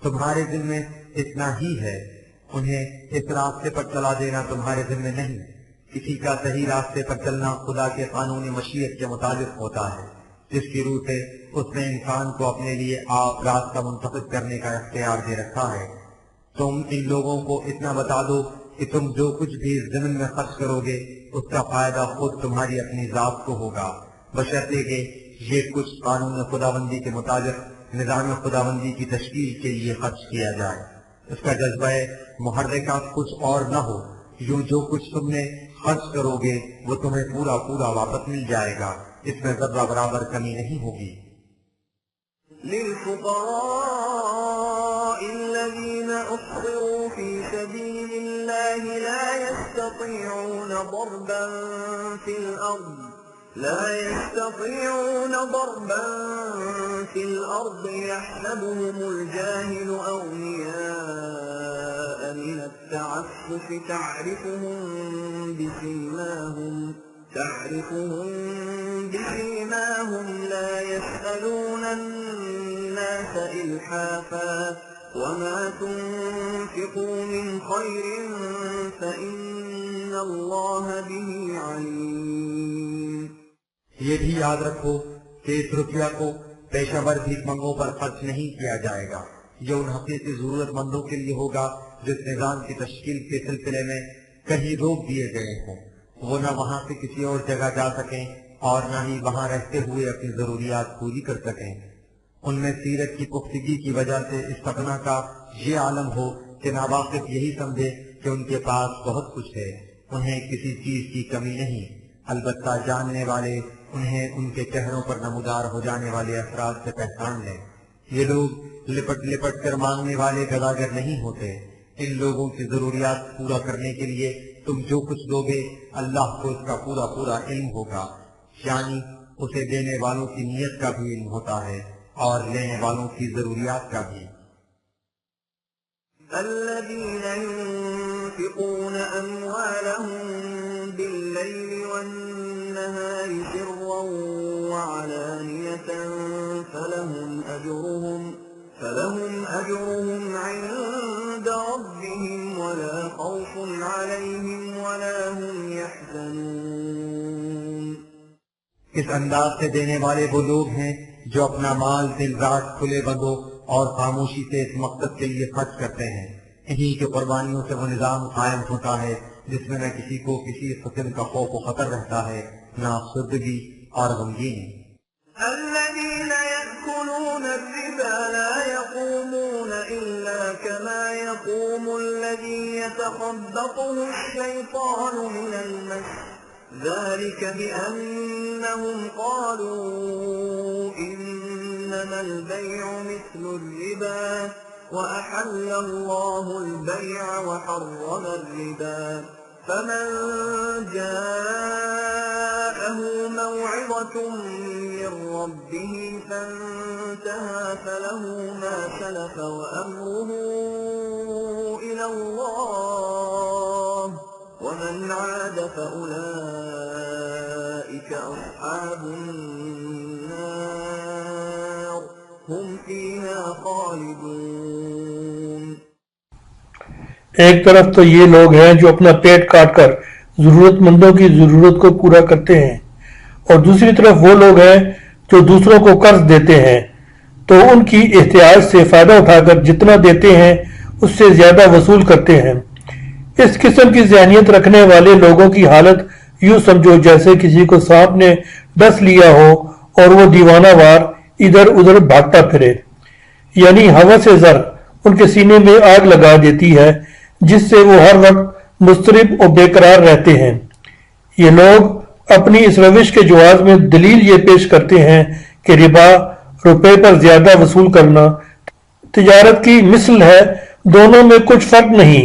تمہارے ذمہ اتنا ہی ہے، انہیں اس راستے پر چلا دینا تمہارے ذمہ نہیں. کسی کا صحیح راستے پر چلنا خدا کے قانون مشیت کے مطابق ہوتا ہے، جس کی روح سے اس نے انسان کو اپنے لیے آپ راستہ منتخب کرنے کا اختیار دے رکھا ہے. تم ان لوگوں کو اتنا بتا دو کہ تم جو کچھ بھی زمین میں خرچ کرو گے اس کا فائدہ خود تمہاری اپنی ذات کو ہوگا، بشرطے کہ یہ کچھ قانون خداوندی کے مطابق نظام خداوندی کی تشکیل کے لیے خرچ کیا جائے. اس کا جذبہ محرکہ کچھ اور نہ ہو، یوں جو کچھ تم نے خرچ کرو گے وہ تمہیں پورا پورا واپس مل جائے گا، اس میں ذرہ برابر کمی نہیں ہوگی. للفقراء الذين أحصروا في سبيل الله لا يستطيعون ضربا في الأرض يحسبهم الجاهل أغنياء من التعفف تعرفهم بسيماهم لا يسألون الناس إلحافا وما تنفقوا من خير فإن الله به عليم. یہ بھی یاد رکھو کہ اس روپیہ کو پیشہ ور بھیک منگوں پر خرچ نہیں کیا جائے گا، یہ ان حقیقی ضرورت مندوں کے لیے ہوگا جو اس نظام کی تشکیل کے سلسلے میں کہیں روک دیے گئے ہوں، وہ نہ وہاں سے کسی اور جگہ جا سکیں اور نہ ہی وہاں رہتے ہوئے اپنی ضروریات پوری کر سکیں. ان میں سیرت کی پختگی کی وجہ سے استغنا کا یہ عالم ہو کہ ناواقف یہی سمجھے کہ ان کے پاس بہت کچھ ہے، انہیں کسی چیز کی کمی نہیں. البتہ جاننے والے انہیں ان کے چہروں پر نمودار ہو جانے والے اثرات سے پہچان لیں. یہ لوگ لپٹ لپٹ کر مانگنے والے گداگر نہیں ہوتے. ان لوگوں کی ضروریات پورا کرنے کے لیے تم جو کچھ دو گے اللہ کو اس کا پورا پورا علم ہوگا، یعنی اسے دینے والوں کی نیت کا بھی علم ہوتا ہے اور لینے والوں کی ضروریات کا بھی. الذين ينفقون أموالهم بالليل والنهار سرا وعلانية فلهم أجرهم عند ربهم ولا خوف عليهم ولا هم يحزنون. اس انداز سے دینے والے وہ لوگ ہیں جو اپنا مال دن رات کھلے بندوں اور خاموشی سے اس مقصد کے لیے خرچ کرتے ہیں. انہی کی قربانیوں سے وہ نظام قائم ہوتا ہے جس میں نہ کسی کو کسی قسم کا خوف و خطر رہتا ہے، نہ افسردگی اور غمگینی. الذين يأكلون الربا لا يقومون إلا كما يقوم الذي يتخبطه الشيطان من المس ذلك بأنهم قالوا إنما البيع مثل الربا وأحل الله البيع وحرم الربا فمن جاءه موعظة من ربه فانتهى فله ما سلف وأمره إلى الله ومن عاد فأولئك أصحاب النار هم فيها خالدون. ایک طرف تو یہ لوگ ہیں جو اپنا پیٹ کاٹ کر ضرورت مندوں کی ضرورت کو پورا کرتے ہیں، اور دوسری طرف وہ لوگ ہیں جو دوسروں کو قرض دیتے ہیں تو ان کی احتیاج سے فائدہ اٹھا کر جتنا دیتے ہیں اس سے زیادہ وصول کرتے ہیں. اس قسم کی ذہنیت رکھنے والے لوگوں کی حالت یوں سمجھو جیسے کسی کو سانپ نے ڈس لیا ہو اور وہ دیوانہ وار ادھر ادھر بھاگتا پھرے، یعنی ہوا سے زر ان کے سینے میں آگ لگا دیتی ہے جس سے وہ ہر وقت مضطرب اور بے قرار رہتے ہیں. یہ لوگ اپنی اس روش کے جواز میں دلیل یہ پیش کرتے ہیں کہ ربا، روپے پر زیادہ وصول کرنا، تجارت کی مثل ہے، دونوں میں کچھ فرق نہیں،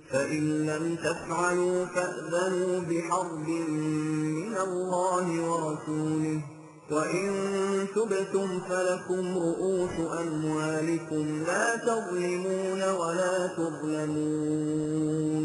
فإن لم تفعلوا فأذنوا بحرب من الله ورسوله وإن تبتم فلكم رؤوس أموالكم لا تظلمون ولا تظلمون۔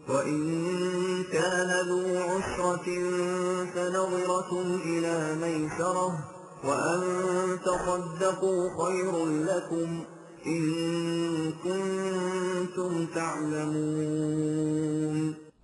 وَإِن كَانَ ذُو عُسْرَةٍ فَنَظِرَةٌ إِلَى مَيْسَرَةٍ وَأَن تَصَدَّقُوا خَيْرٌ لَكُمْ إِن كُنتُمْ تعلمون۔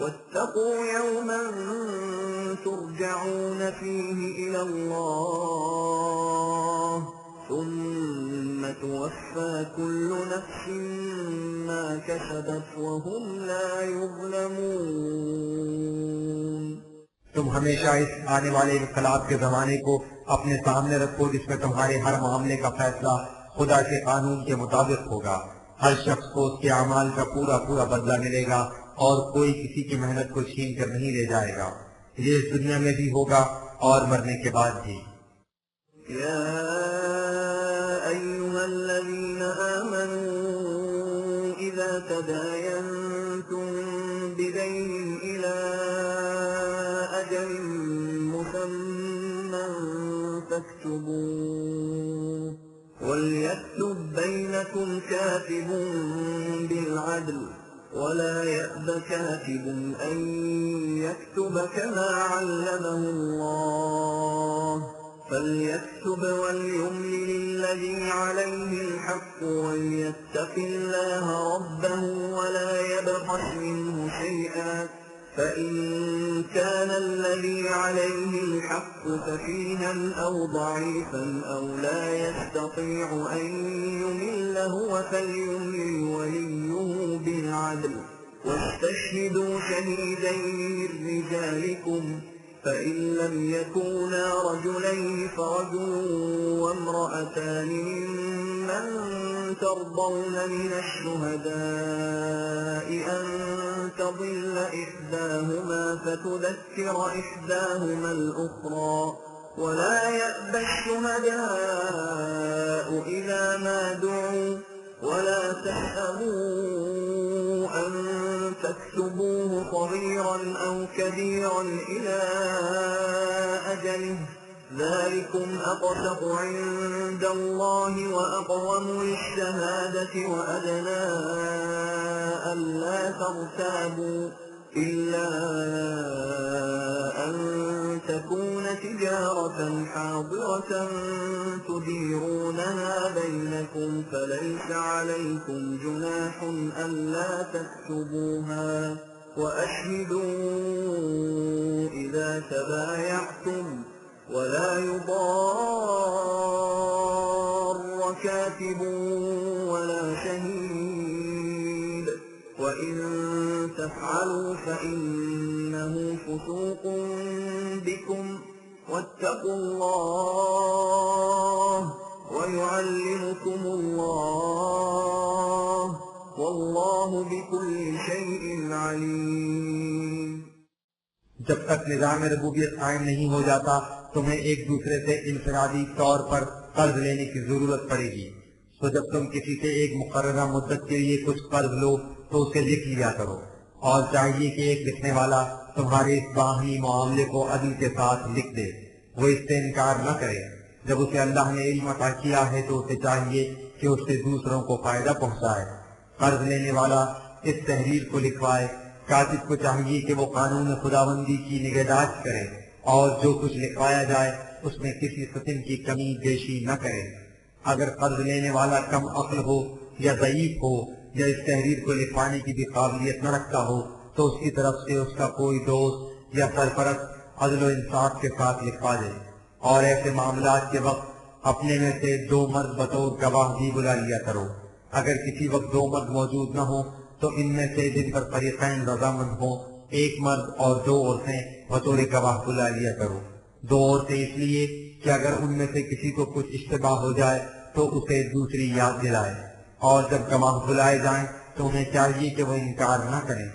واتقوا يوما ترجعون فيه إلى الله ثم توفى كل نفس ما كسبت وهم لا يظلمون. تم ہمیشہ اس آنے والے انقلاب کے زمانے کو اپنے سامنے رکھو جس میں تمہارے ہر معاملے کا فیصلہ خدا کے قانون کے مطابق ہوگا. ہر شخص کو اس کے اعمال کا پورا پورا بدلہ ملے گا اور کوئی کسی کی محنت کو چھین کر نہیں لے جائے گا. یہ اس دنیا میں بھی ہوگا اور مرنے کے بعد بھی. يا أيها الذين آمنوا إذا تداينتم بدين إلى أجل مسمى فاكتبوه وليكتب بينكم كاتب بالعدل ولا يأب كاتب أن يكتب كما علمه الله فليكتب وليملل الذي عليه الحق وليتق الله ربه ولا يبخس منه شيئا فإن كان الذي عليه الحق سفيها أو ضعيفا أو لا يستطيع أن يمل هو فليملل وليه بالعدل واستشهدوا شهيدين من رجالكم فإن لم يكونا رجلين فرجل وامرأتان ممن ترضون من الشهداء أن تضل إحداهما فتذكر إحداهما الأخرى ولا يأبى الشهداء إذا ما دعوا ولا تسأموا أن تكتبوه صغيرا أو كبيرا إلى أجله ذلكم أقسط عند الله وأقوم للشهادة وأدنى ألا ترتابوا إلا أن تكون تجارة حاضرة تديرونها بينكم فليس عليكم جناح ألا تكتبوها وأشهدوا إذا تبايعتم ولا يضار كاتب ولا شهيد وإن تفعلوا فإنه فسوق بكم واتقوا الله ويعلمكم الله والله بكل شيء عليم. جب تک نظام ربوبیت قائم نہیں ہو جاتا تمہیں ایک دوسرے سے انفرادی طور پر قرض لینے کی ضرورت پڑے گی. تو جب تم کسی سے ایک مقررہ مدت کے لیے کچھ قرض لو تو اسے لکھ لیا کرو اور چاہیے کہ ایک لکھنے والا تمہارے اس باہمی معاملے کو عدل کے ساتھ لکھ دے. وہ اس سے انکار نہ کرے. جب اسے اللہ نے علم عطا کیا ہے تو اسے چاہیے کہ اس سے دوسروں کو فائدہ پہنچائے. قرض لینے والا اس تحریر کو لکھوائے. کاتب کو چاہیے کہ وہ قانون خداوندی کی نگہداشت کرے اور جو کچھ لکھوایا جائے اس میں کسی قسم کی کمی بیشی نہ کرے. اگر قرض لینے والا کم عقل ہو یا ضعیف ہو یا اس تحریر کو لکھوانے کی بھی قابلیت نہ رکھتا ہو تو اس کی طرف سے اس کا کوئی دوست یا سرپرست عدل و انصاف کے ساتھ لکھوا دے. اور ایسے معاملات کے وقت اپنے میں سے 2 مرد بطور گواہ بھی بلا لیا کرو. اگر کسی وقت 2 مرد موجود نہ ہو تو ان میں سے جن پر فریقین رضامند ہوں 1 مرد اور 2 عورتیں بطور گواہ بلا لیا کرو. 2 عورتیں اس لیے کہ اگر ان میں سے کسی کو کچھ اشتباہ ہو جائے تو اسے دوسری یاد دلائے. اور جب گواہ بلائے جائیں تو انہیں چاہیے کہ وہ انکار نہ کریں.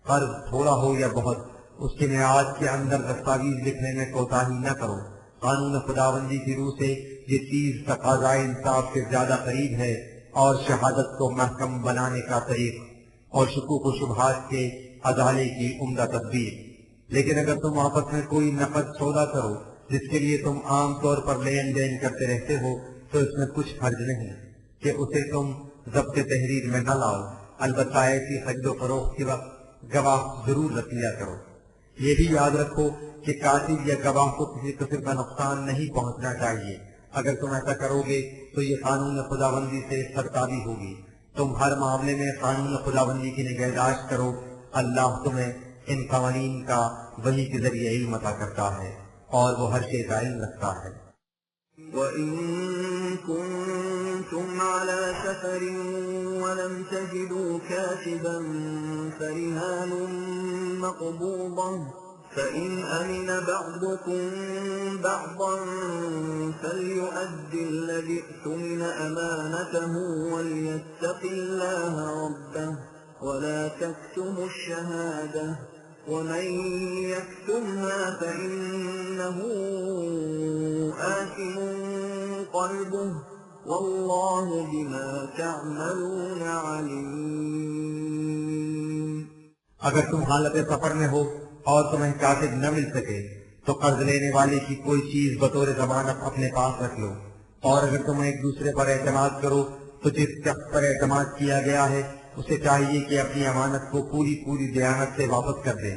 قرض تھوڑا ہو یا بہت اس کے میعاد کے اندر دستاویز لکھنے میں کوتاہی نہ کرو. قانون خداوندی کی روح سے یہ چیز تقاضائے انصاف کے زیادہ قریب ہے اور شہادت کو محکم بنانے کا طریق اور شکوک و شبہات کے ازالے کی عمدہ تدبیر. لیکن اگر تم آپس میں کوئی نقد سودا کرو جس کے لیے تم عام طور پر لین دین کرتے رہتے ہو تو اس میں کچھ حرج نہیں کہ اسے تم ضبط تحریر میں نہ لاؤ. البتہ ایسی خرید و فروخت کے وقت گواہ ضرور رکھ لیا کرو. یہ بھی یاد رکھو کہ کاتب یا گواہ کو کسی قسم کا نقصان نہیں پہنچنا چاہیے. اگر تم ایسا کرو گے تو یہ قانون خداوندی سے سرتابی ہوگی. تم ہر معاملے میں قانون خداوندی کی نگہداشت کرو. اللہ تمہیں ان قوانین کا وحی کے ذریعے علم عطا کرتا ہے اور وہ ہر شے کا علم رکھتا ہے۔ وَإِن كُنتُمْ عَلَى سَفَرٍ وَلَمْ تَجِدُوا كَاتِبًا فَرِهَانٌ مَّقْبُوضَةٌ فَإِنْ أَمِنَ بَعْضُكُمْ بَعْضًا فَلْيُؤَدِّ الَّذِي اؤْتُمِنَ أَمَانَتَهُ وَلْيَتَّقِ اللَّهَ رَبَّهُ وَلَا تَكْتُمُوا الشَّهَادَةَ وَمَن يَكْتُمْهَا فَإِنَّهُ آثِمٌ قَلْبُهُ وَاللَّهُ بِمَا تَعْمَلُونَ عَلِيمٌ۔ اگر تم حالت سفر میں ہو اور تمہیں کاتب نہ مل سکے تو قرض لینے والے کی کوئی چیز بطور ضمانت اپنے پاس رکھ لو، اور اگر تم ایک دوسرے پر اعتماد کرو تو جس شخص پر اعتماد کیا گیا ہے اسے چاہیے کہ اپنی امانت کو پوری دیانت سے واپس کر دے،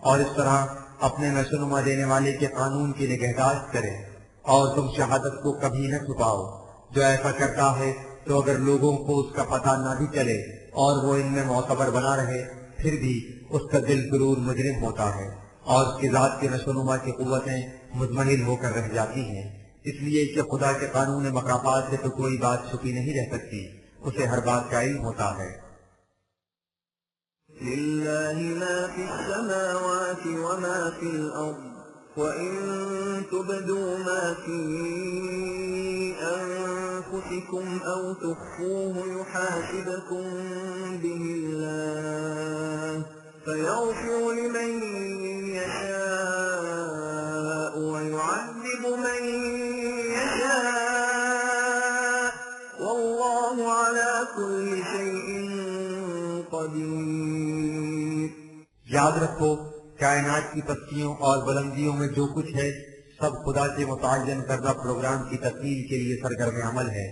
اور اس طرح اپنے نشوونما دینے والے کے قانون کی نگہداشت کرے، اور تم شہادت کو کبھی نہ چھپاؤ۔ جو ایسا کرتا ہے تو اگر لوگوں کو اس کا پتہ نہ بھی چلے اور وہ ان میں معتبر بنا رہے پھر بھی اس کا دل ضرور مجرم ہوتا ہے، اور اس کی ذات کے نشوونما کی قوتیں مزمحل ہو کر رہ جاتی ہیں، اس لیے کہ خدا کے قانون مکافات سے تو کوئی بات چھپی نہیں رہ سکتی، اسے ہر بات کا علم ہوتا ہے۔ لِلَّهِ مَا فِي السَّمَاوَاتِ وَمَا فِي الْأَرْضِ وَإِن تُبْدُوا مَا فِي أَنفُسِكُمْ أَوْ تُخْفُوهُ يُحَاسِبْكُم بِهِ اللَّهُ فَيَغْفِرُ لِمَن يَشَاءُ وَيُعَذِّبُ مَن يَشَاءُ وَاللَّهُ عَلَى كُلِّ شَيْءٍ قَدِيرٌ۔ یاد رکھو کائنات کی پستیوں اور بلندیوں میں جو کچھ ہے سب خدا کے متعین کردہ پروگرام کی تکمیل کے لیے سرگرم عمل ہے،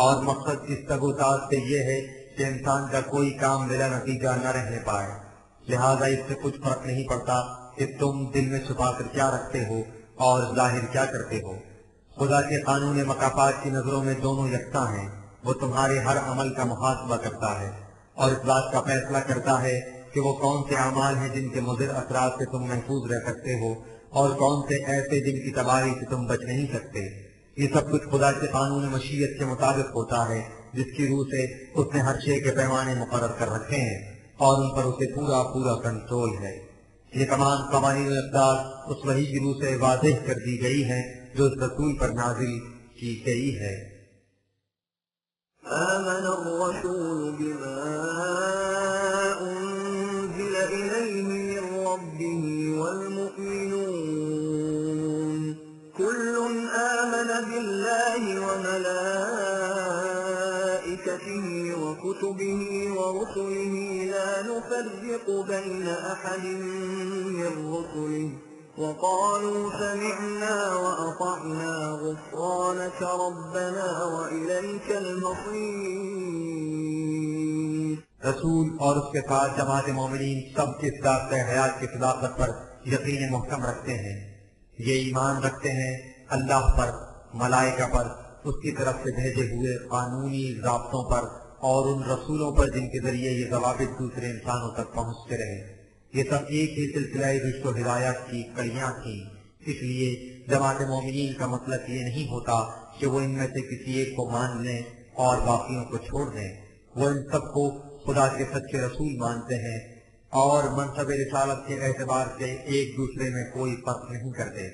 اور مقصد اس تگوتاز سے یہ ہے کہ انسان کا کوئی کام بلا نتیجہ نہ رہنے پائے، لہذا اس سے کچھ فرق نہیں پڑتا کہ تم دل میں چھپا کر کیا رکھتے ہو اور ظاہر کیا کرتے ہو۔ خدا کے قانون مکافات کی نظروں میں دونوں یکساں ہیں، وہ تمہارے ہر عمل کا محاسبہ کرتا ہے اور اس بات کا فیصلہ کرتا ہے کہ وہ کون سے اعمال ہیں جن کے مضر اثرات سے تم محفوظ رہ سکتے ہو اور کون سے ایسے جن کی تباہی سے تم بچ نہیں سکتے۔ یہ سب کچھ خدا کے قانون مشیت کے مطابق ہوتا ہے جس کی روح سے اس نے ہر شے کے پیمانے مقرر کر رکھے ہیں اور ان پر اسے پورا کنٹرول ہے۔ یہ تمام قوانین و اقدار اس وحی کی روح سے واضح کر دی گئی ہیں جو اس رسول پر نازل کی گئی ہے۔ آمن الرسول بما أنزل إليه من ربه والمؤمنون كل آمن بالله وملائكته وكتبه ورسله لا نفرق بين أحد من رسله وقالوا سمعنا وأطعنا غفرانك ربنا وإليك المصير۔ رسول اور اس کے ساتھ جماعت مومنین سب اس ذات حیات کی صداقت پر یقین محکم رکھتے ہیں، یہ ایمان رکھتے ہیں اللہ پر، ملائکہ پر، اس کی طرف سے بھیجے ہوئے قانونی ضابطوں پر اور ان رسولوں پر جن کے ذریعے یہ ضوابط دوسرے انسانوں تک پہنچتے رہے۔ یہ سب ایک ہی سلسلہ رشت و ہدایت کی کڑیاں تھیں، اس لیے جماعت مومنین کا مطلب یہ نہیں ہوتا کہ وہ ان میں سے کسی ایک کو مان لیں اور باقیوں کو چھوڑ دیں، وہ ان سب کو خدا کے سچے رسول مانتے ہیں اور منصب رسالت کے اعتبار سے ایک دوسرے میں کوئی فرق نہیں کرتے۔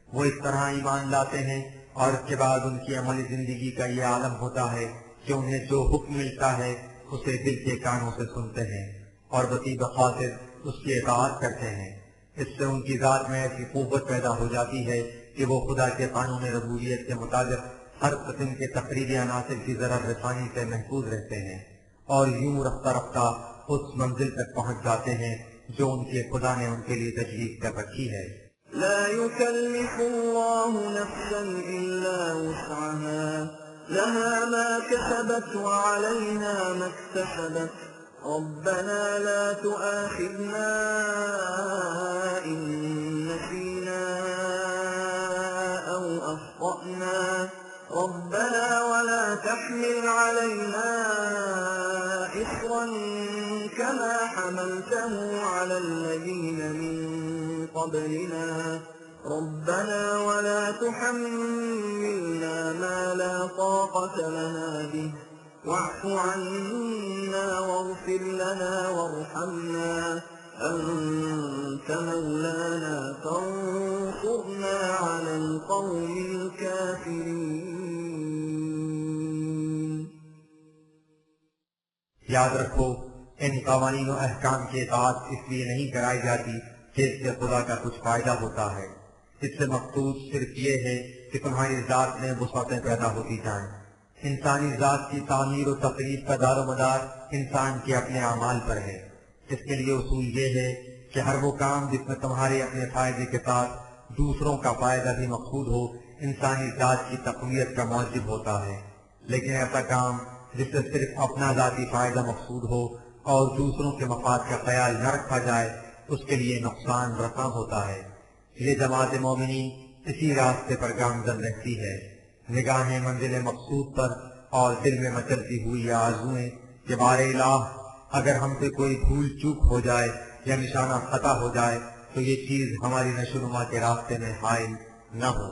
وہ اس طرح ایمان لاتے ہیں اور اس کے بعد ان کی عملی زندگی کا یہ عالم ہوتا ہے کہ انہیں جو حکم ملتا ہے اسے دل کے کانوں سے سنتے ہیں اور بسی بخاطر اس کی اطاعت کرتے ہیں۔ اس سے ان کی ذات میں ایسی قوت پیدا ہو جاتی ہے کہ وہ خدا کے قانون ربوبیت کے مطابق ہر قسم کے تقریبی عناصر کی ضرر رسانی سے محفوظ رہتے ہیں اور یوں رفتہ رفتہ اس منزل تک پہنچ جاتے ہیں جو ان کے خدا نے ان کے لیے تجویز کر رکھی ہے۔ لا يكلف الله نفسا إلا وسعها لها ما كسبت وعليها ما اكتسبت ربنا لا تؤاخذنا إن نسينا أو أخطأنا ربنا ولا تحمل علينا إصرا كما حملته على الذين من قبلنا ربنا ولا تحملنا ما لا طاقة لنا به واعف عنا واغفر لنا وارحمنا أنت مولانا فانصرنا على القوم الكافرين. یاد رکھو ان قوانین و احکام کی اطاعت اس لیے نہیں کرائی جاتی کہ اس سے خدا کا کچھ فائدہ ہوتا ہے. اس سے مقصود صرف یہ ہے کہ تمہاری ذات میں وسعتیں پیدا ہوتی جائیں. انسانی ذات کی تعمیر و تقریب کا دار و مدار انسان کے اپنے اعمال پر ہے. اس کے لیے اصول یہ ہے کہ ہر وہ کام جس میں تمہارے اپنے فائدے کے ساتھ دوسروں کا فائدہ بھی مقصود ہو انسانی ذات کی تقویت کا موجب ہوتا ہے. لیکن ایسا کام جس سے صرف اپنا ذاتی فائدہ مقصود ہو اور دوسروں کے مفاد کا خیال نہ رکھا جائے اس کے لیے نقصان رساں ہوتا ہے. یہ جماعت مومنین اسی راستے پر گامزن رہتی ہے. نگاہیں منزل مقصود پر اور دل میں مچلتی ہوئی آرزوئیں کہ بار الہ اگر ہم سے کوئی بھول چوک ہو جائے یا نشانہ خطا ہو جائے تو یہ چیز ہماری نشوونما کے راستے میں حائل نہ ہو.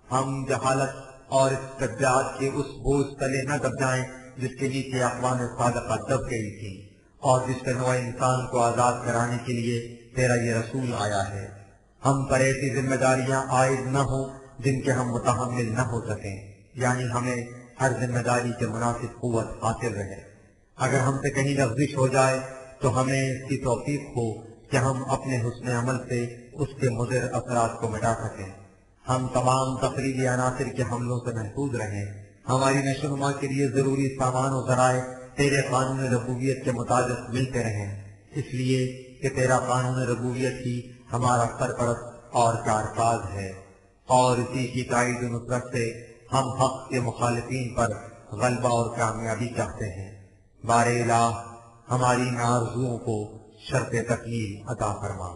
ہم جہالت اور استبداد کے اس بوجھ تلے نہ دب جائیں جس کے نیچے اقوام صادقہ دب گئی تھی اور جس سے نوع انسان کو آزاد کرانے کے لیے تیرا یہ رسول آیا ہے. ہم پر ایسی ذمہ داریاں عائد نہ ہوں جن کے ہم متحمل نہ ہو سکیں، یعنی ہمیں ہر ذمہ داری کے مناسب قوت حاصل رہے. اگر ہم سے کہیں لغزش ہو جائے تو ہمیں اس کی توفیق ہو کہ ہم اپنے حسن عمل سے اس کے مضر اثرات کو مٹا سکیں. ہم تمام تقریبی عناصر کے حملوں سے محفوظ رہیں. ہماری نشوونما کے لیے ضروری سامان و ذرائع تیرے قانون ربوبیت کے مطابق ملتے رہیں، اس لیے کہ تیرا قانون ربوبیت ہی ہمارا سرپرست اور کارساز ہے. اور اسی کی تائید و نصرت سے ہم حق کے مخالفین پر غلبہ اور کامیابی چاہتے ہیں. بار الہ ہماری ان آرزوؤں کو شرط تکمیل عطا فرما.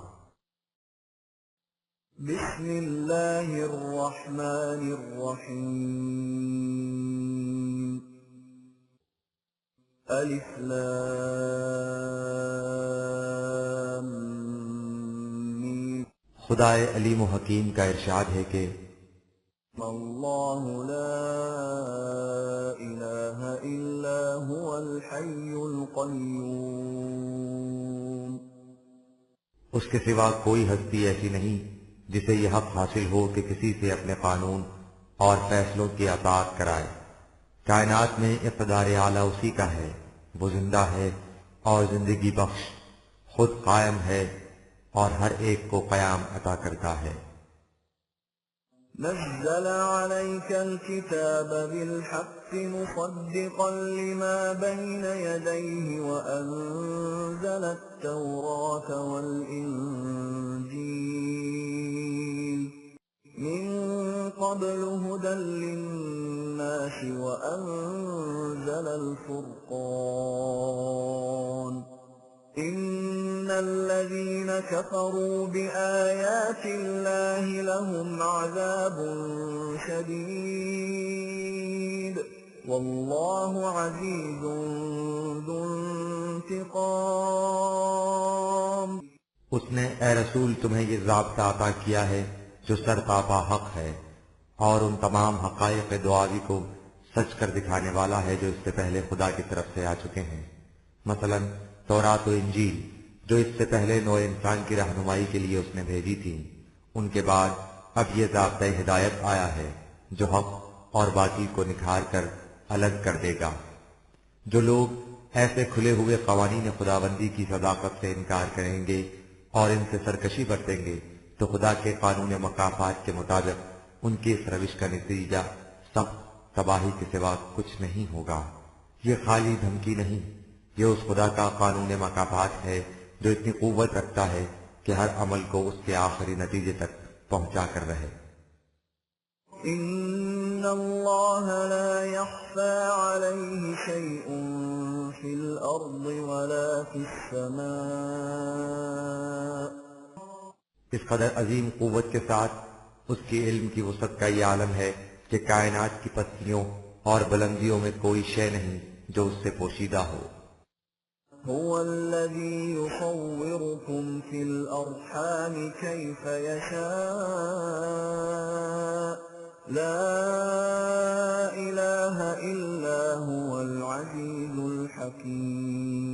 بسم اللہ الرحمن الرحیم. الف لام میم. خدائے علیم و حکیم کا ارشاد ہے کہ اللہ لا الہ الا هو الحی القیوم. اس کے سوا کوئی ہستی ایسی نہیں جسے یہ حق حاصل ہو کہ کسی سے اپنے قانون اور فیصلوں کی اطاعت کرائے. کائنات میں اقتدار اعلیٰ اسی کا ہے. وہ زندہ ہے اور زندگی بخش، خود قائم ہے اور ہر ایک کو قیام عطا کرتا ہے. نزل عليك الكتاب بالحق مصدقا لما بين يديه وأنزل التوراة والإنجيل من قبل هدى للناس وأنزل الفرقان إن الذين كفروا بآيات الله لهم عذاب شديد والله عزيز ذو انتقام. اس نے اے رسول تمہیں یہ ضابطہ عطا کیا ہے جو سرتاپا حق ہے اور ان تمام حقائق دعاوی کو سچ کر دکھانے والا ہے جو اس سے پہلے خدا کی طرف سے آ چکے ہیں. مثلا تورات و انجیل جو اس سے پہلے نوع انسان کی رہنمائی کے لیے اس نے بھیجی تھی. ان کے بعد اب یہ ضابطہ ہدایت آیا ہے جو حق اور باطل کو نکھار کر الگ کر دے گا. جو لوگ ایسے کھلے ہوئے قوانین خداوندی کی صداقت سے انکار کریں گے اور ان سے سرکشی برتیں گے تو خدا کے قانون مکافات کے مطابق ان کی اس روش کا نتیجہ سخت تباہی کے سوا کچھ نہیں ہوگا. یہ خالی دھمکی نہیں، یہ اس خدا کا قانون مکافات ہے جو اتنی قوت رکھتا ہے کہ ہر عمل کو اس کے آخری نتیجے تک پہنچا کر رہے. ان اللہ لا يخفى عليه شيء في الارض ولا في السماء. اس قدر عظیم قوت کے ساتھ اس کے علم کی وسعت کا یہ عالم ہے کہ کائنات کی پستیوں اور بلندیوں میں کوئی شے نہیں جو اس سے پوشیدہ ہو. هو الذي يصوركم في الأرحام كيف يشاء لا إله إلا هو العزيز الحكيم.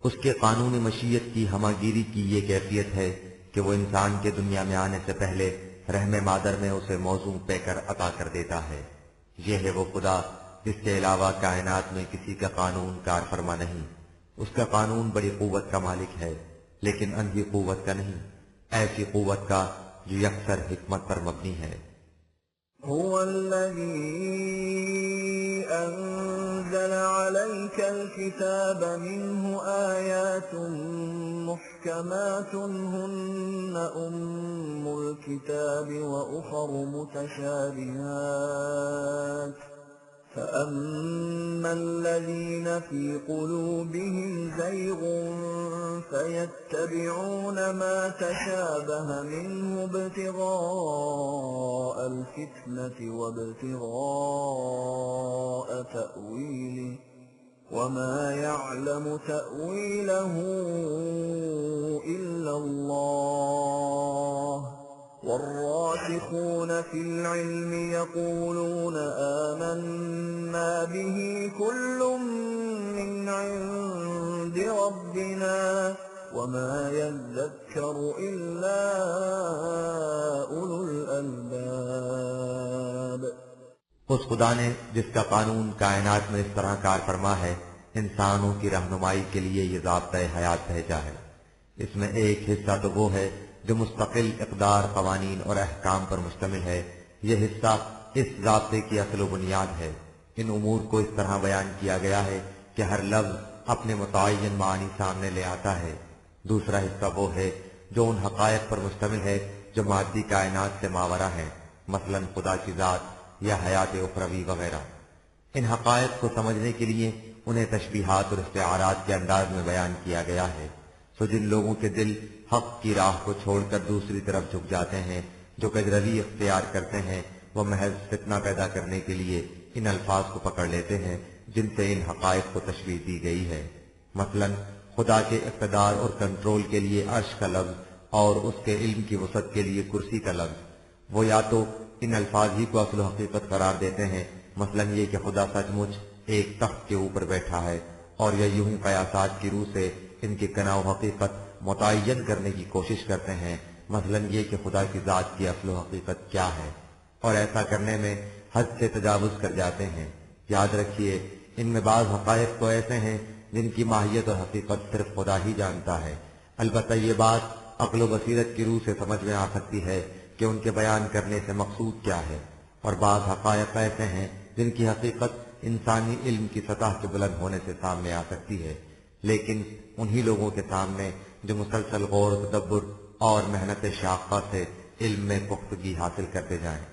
اس کے قانون مشیت کی ہماگیری کی یہ کیفیت ہے کہ وہ انسان کے دنیا میں آنے سے پہلے رحم مادر میں اسے موضوع پے کر عطا کر دیتا ہے. یہ ہے وہ خدا جس کے علاوہ کائنات میں کسی کا قانون کار فرما نہیں. اس کا قانون بڑی قوت کا مالک ہے لیکن اندھی قوت کا نہیں، ایسی قوت کا جو یکسر حکمت پر مبنی ہے. هو الذي أنزل عليك الكتاب منه آيات محكمات هن أم الكتاب وأخر متشابهات فأما الذين في قلوبهم زيغ فيتبعون ما تشابه منه ابتغاء الفتنة وابتغاء تأويله وما يعلم تأويله إلا الله والراسخون في العلم يقولون آمنا به كل من عند ربنا وما يذكر إلا أولو الألباب. اس خدا نے جس کا قانون کائنات میں اس طرح کار فرما ہے انسانوں کی رہنمائی کے لیے یہ ضابطۂ حیات بھیجا ہے. اس میں ایک حصہ تو وہ ہے جو مستقل اقدار، قوانین اور احکام پر مشتمل ہے. یہ حصہ اس ضابطے کی اصل و بنیاد ہے. ان امور کو اس طرح بیان کیا گیا ہے کہ ہر لفظ اپنے متعین معنی سامنے لے آتا ہے. دوسرا حصہ وہ ہے جو ان حقائق پر مشتمل ہے جو مادی کائنات سے ماورا ہیں، مثلا خدا کی ذات یا حیات اخروی وغیرہ. ان حقائق کو سمجھنے کے لیے انہیں تشبیہات اور استعارات کے انداز میں بیان کیا گیا ہے. سو جن لوگوں کے دل حق کی راہ کو چھوڑ کر دوسری طرف جھک جاتے ہیں، جو کجروی اختیار کرتے ہیں، وہ محض فتنہ پیدا کرنے کے لیے ان الفاظ کو پکڑ لیتے ہیں جن سے ان حقائق کو تشبیہ دی گئی ہے. مثلا خدا کے اقتدار اور کنٹرول کے لیے عرش کا لفظ اور اس کے علم کی وسعت کے لیے کرسی کا لفظ. وہ یا تو ان الفاظ ہی کو اصل و حقیقت قرار دیتے ہیں، مثلا یہ کہ خدا سچ مچ ایک تخت کے اوپر بیٹھا ہے، اور یا یوں قیاسات کی روح سے ان کی کنا و حقیقت متعین کرنے کی کوشش کرتے ہیں، مثلا یہ کہ خدا کی ذات کی اصل و حقیقت کیا ہے، اور ایسا کرنے میں حد سے تجاوز کر جاتے ہیں. یاد رکھیے ان میں بعض حقائق تو ایسے ہیں جن کی ماہیت اور حقیقت صرف خدا ہی جانتا ہے. البتہ یہ بات عقل و بصیرت کی روح سے سمجھ میں آ سکتی ہے کہ ان کے بیان کرنے سے مقصود کیا ہے. اور بعض حقائق ایسے ہیں جن کی حقیقت انسانی علم کی سطح کے بلند ہونے سے سامنے آ سکتی ہے، لیکن انہی لوگوں کے سامنے جو مسلسل غور و تدبر اور محنت شاقہ سے علم میں پختگی حاصل کرتے جائیں.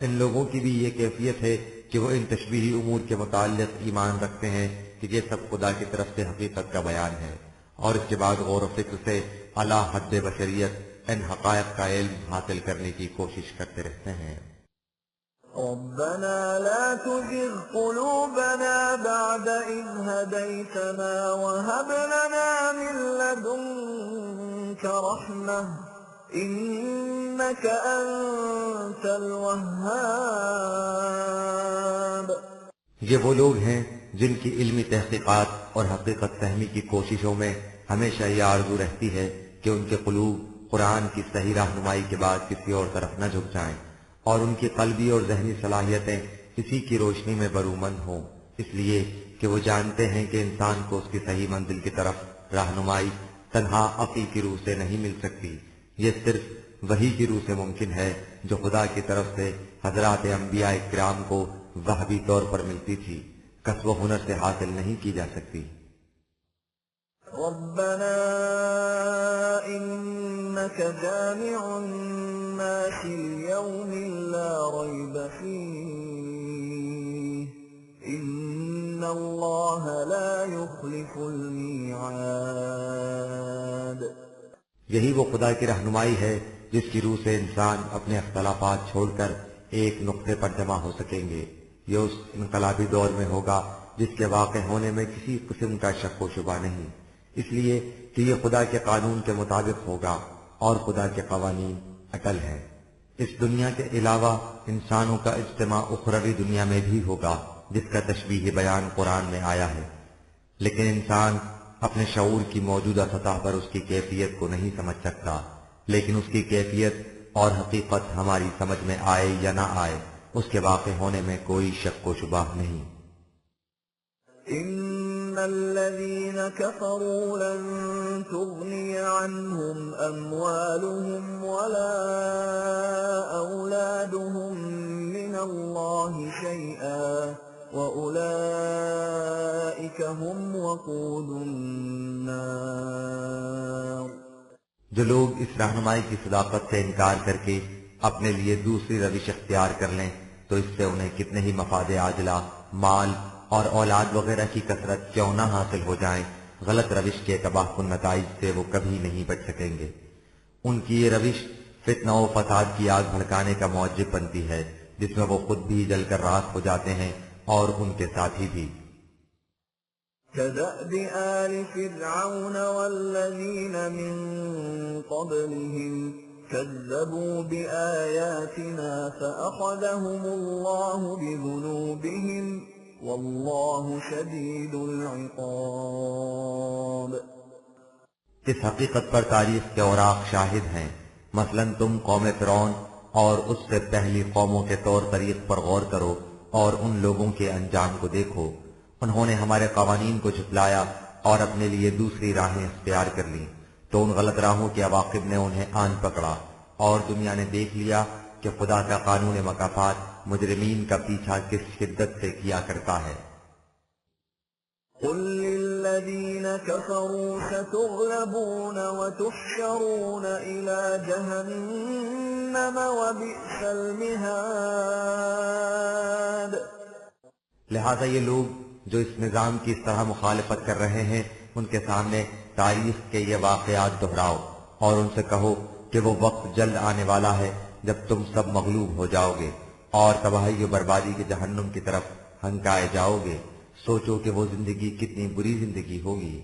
ان لوگوں کی بھی یہ کیفیت ہے کہ وہ ان تشبیہی امور کے متعلق ایمان رکھتے ہیں کہ یہ سب خدا کی طرف سے حقیقت کا بیان ہے، اور اس کے بعد غور و فکر سے اعلیٰ حد بشریت ان حقائق کا علم حاصل کرنے کی کوشش کرتے رہتے ہیں. ربنا لا تزغ قلوبنا بعد إذ هديتنا وهب لنا من لدنك رحمة إنك أنت الوهاب. یہ وہ لوگ ہیں جن کی علمی تحقیقات اور حقیقت فہمی کی کوششوں میں ہمیشہ یہ آرزو رہتی ہے کہ ان کے قلوب قرآن کی صحیح رہنمائی کے بعد کسی اور طرف نہ جھک جائیں، اور ان کی قلبی اور ذہنی صلاحیتیں اسی کی روشنی میں برومند ہوں، اس لیے کہ وہ جانتے ہیں کہ انسان کو اس کی صحیح منزل کی طرف رہنمائی تنہا عقل کی روح سے نہیں مل سکتی. یہ صرف وحی کی روح سے ممکن ہے جو خدا کی طرف سے حضرات انبیاء کرام کو وحی طور پر ملتی تھی، کسب و ہنر سے حاصل نہیں کی جا سکتی. ربنا إنك جامع الناس ليوم لا ريب فيه إن الله لا يخلف الميعاد. یہی وہ خدا کی رہنمائی ہے جس کی روح سے انسان اپنے اختلافات چھوڑ کر ایک نقطے پر جمع ہو سکیں گے. یہ اس انقلابی دور میں ہوگا جس کے واقع ہونے میں کسی قسم کا شک و شبہ نہیں، اس لیے کہ یہ خدا کے قانون کے مطابق ہوگا اور خدا کے قوانین اٹل ہیں۔ اس دنیا کے علاوہ انسانوں کا اجتماع اخروی دنیا میں بھی ہوگا جس کا تشبیہ بیان قرآن میں آیا ہے، لیکن انسان اپنے شعور کی موجودہ سطح پر اس کی کیفیت کو نہیں سمجھ سکتا، لیکن اس کی کیفیت اور حقیقت ہماری سمجھ میں آئے یا نہ آئے اس کے واقع ہونے میں کوئی شک و شبہ نہیں۔ إن الذين كفروا لن تغني عنهم أموالهم ولا أولادهم من الله شيئا وأولئك هم وقود النار۔ جو لوگ اس رہنمائی کی صداقت سے انکار کر کے اپنے لیے دوسری روش اختیار کر لیں تو اس سے انہیں کتنے ہی مفاد عاجلہ، مال اور اولاد وغیرہ کی کثرت کیوں نہ حاصل ہو جائیں، غلط روش کے تباہ کن نتائج سے وہ کبھی نہیں بچ سکیں گے۔ ان کی یہ روش فتنہ و فساد کی آگ بھڑکانے کا موجب بنتی ہے جس میں وہ خود بھی جل کر راکھ ہو جاتے ہیں اور ان کے ساتھی بھی۔ كدأب آل فرعون والذين من قبلهم كذبوا بآياتنا فأخذهم الله بذنوبهم والله شديد العقاب۔ اس حقیقت پر تاریخ کے اوراق شاہد ہیں، مثلا تم قوم فرعون اور اس سے پہلی قوموں کے طور طریق پر غور کرو اور ان لوگوں کے انجام کو دیکھو۔ انہوں نے ہمارے قوانین کو جھٹلایا اور اپنے لیے دوسری راہیں اختیار کر لیں تو ان غلط راہوں کے عواقب نے انہیں آن پکڑا، اور دنیا نے دیکھ لیا کہ خدا کا قانون مکافات مجرمین کا پیچھا کس شدت سے کیا کرتا ہے۔ قل للذين كفروا ستغلبون وتحشرون إلى جهنم وبئس المهاد۔ لہذا یہ لوگ جو اس نظام کی اس طرح مخالفت کر رہے ہیں ان کے سامنے تاریخ کے یہ واقعات دہراؤ اور ان سے کہو کہ وہ وقت جلد آنے والا ہے جب تم سب مغلوب ہو جاؤ گے اور تباہی و بربادی کے جہنم کی طرف ہنکائے جاؤ گے۔ سوچو کہ وہ زندگی کتنی بری زندگی ہوگی۔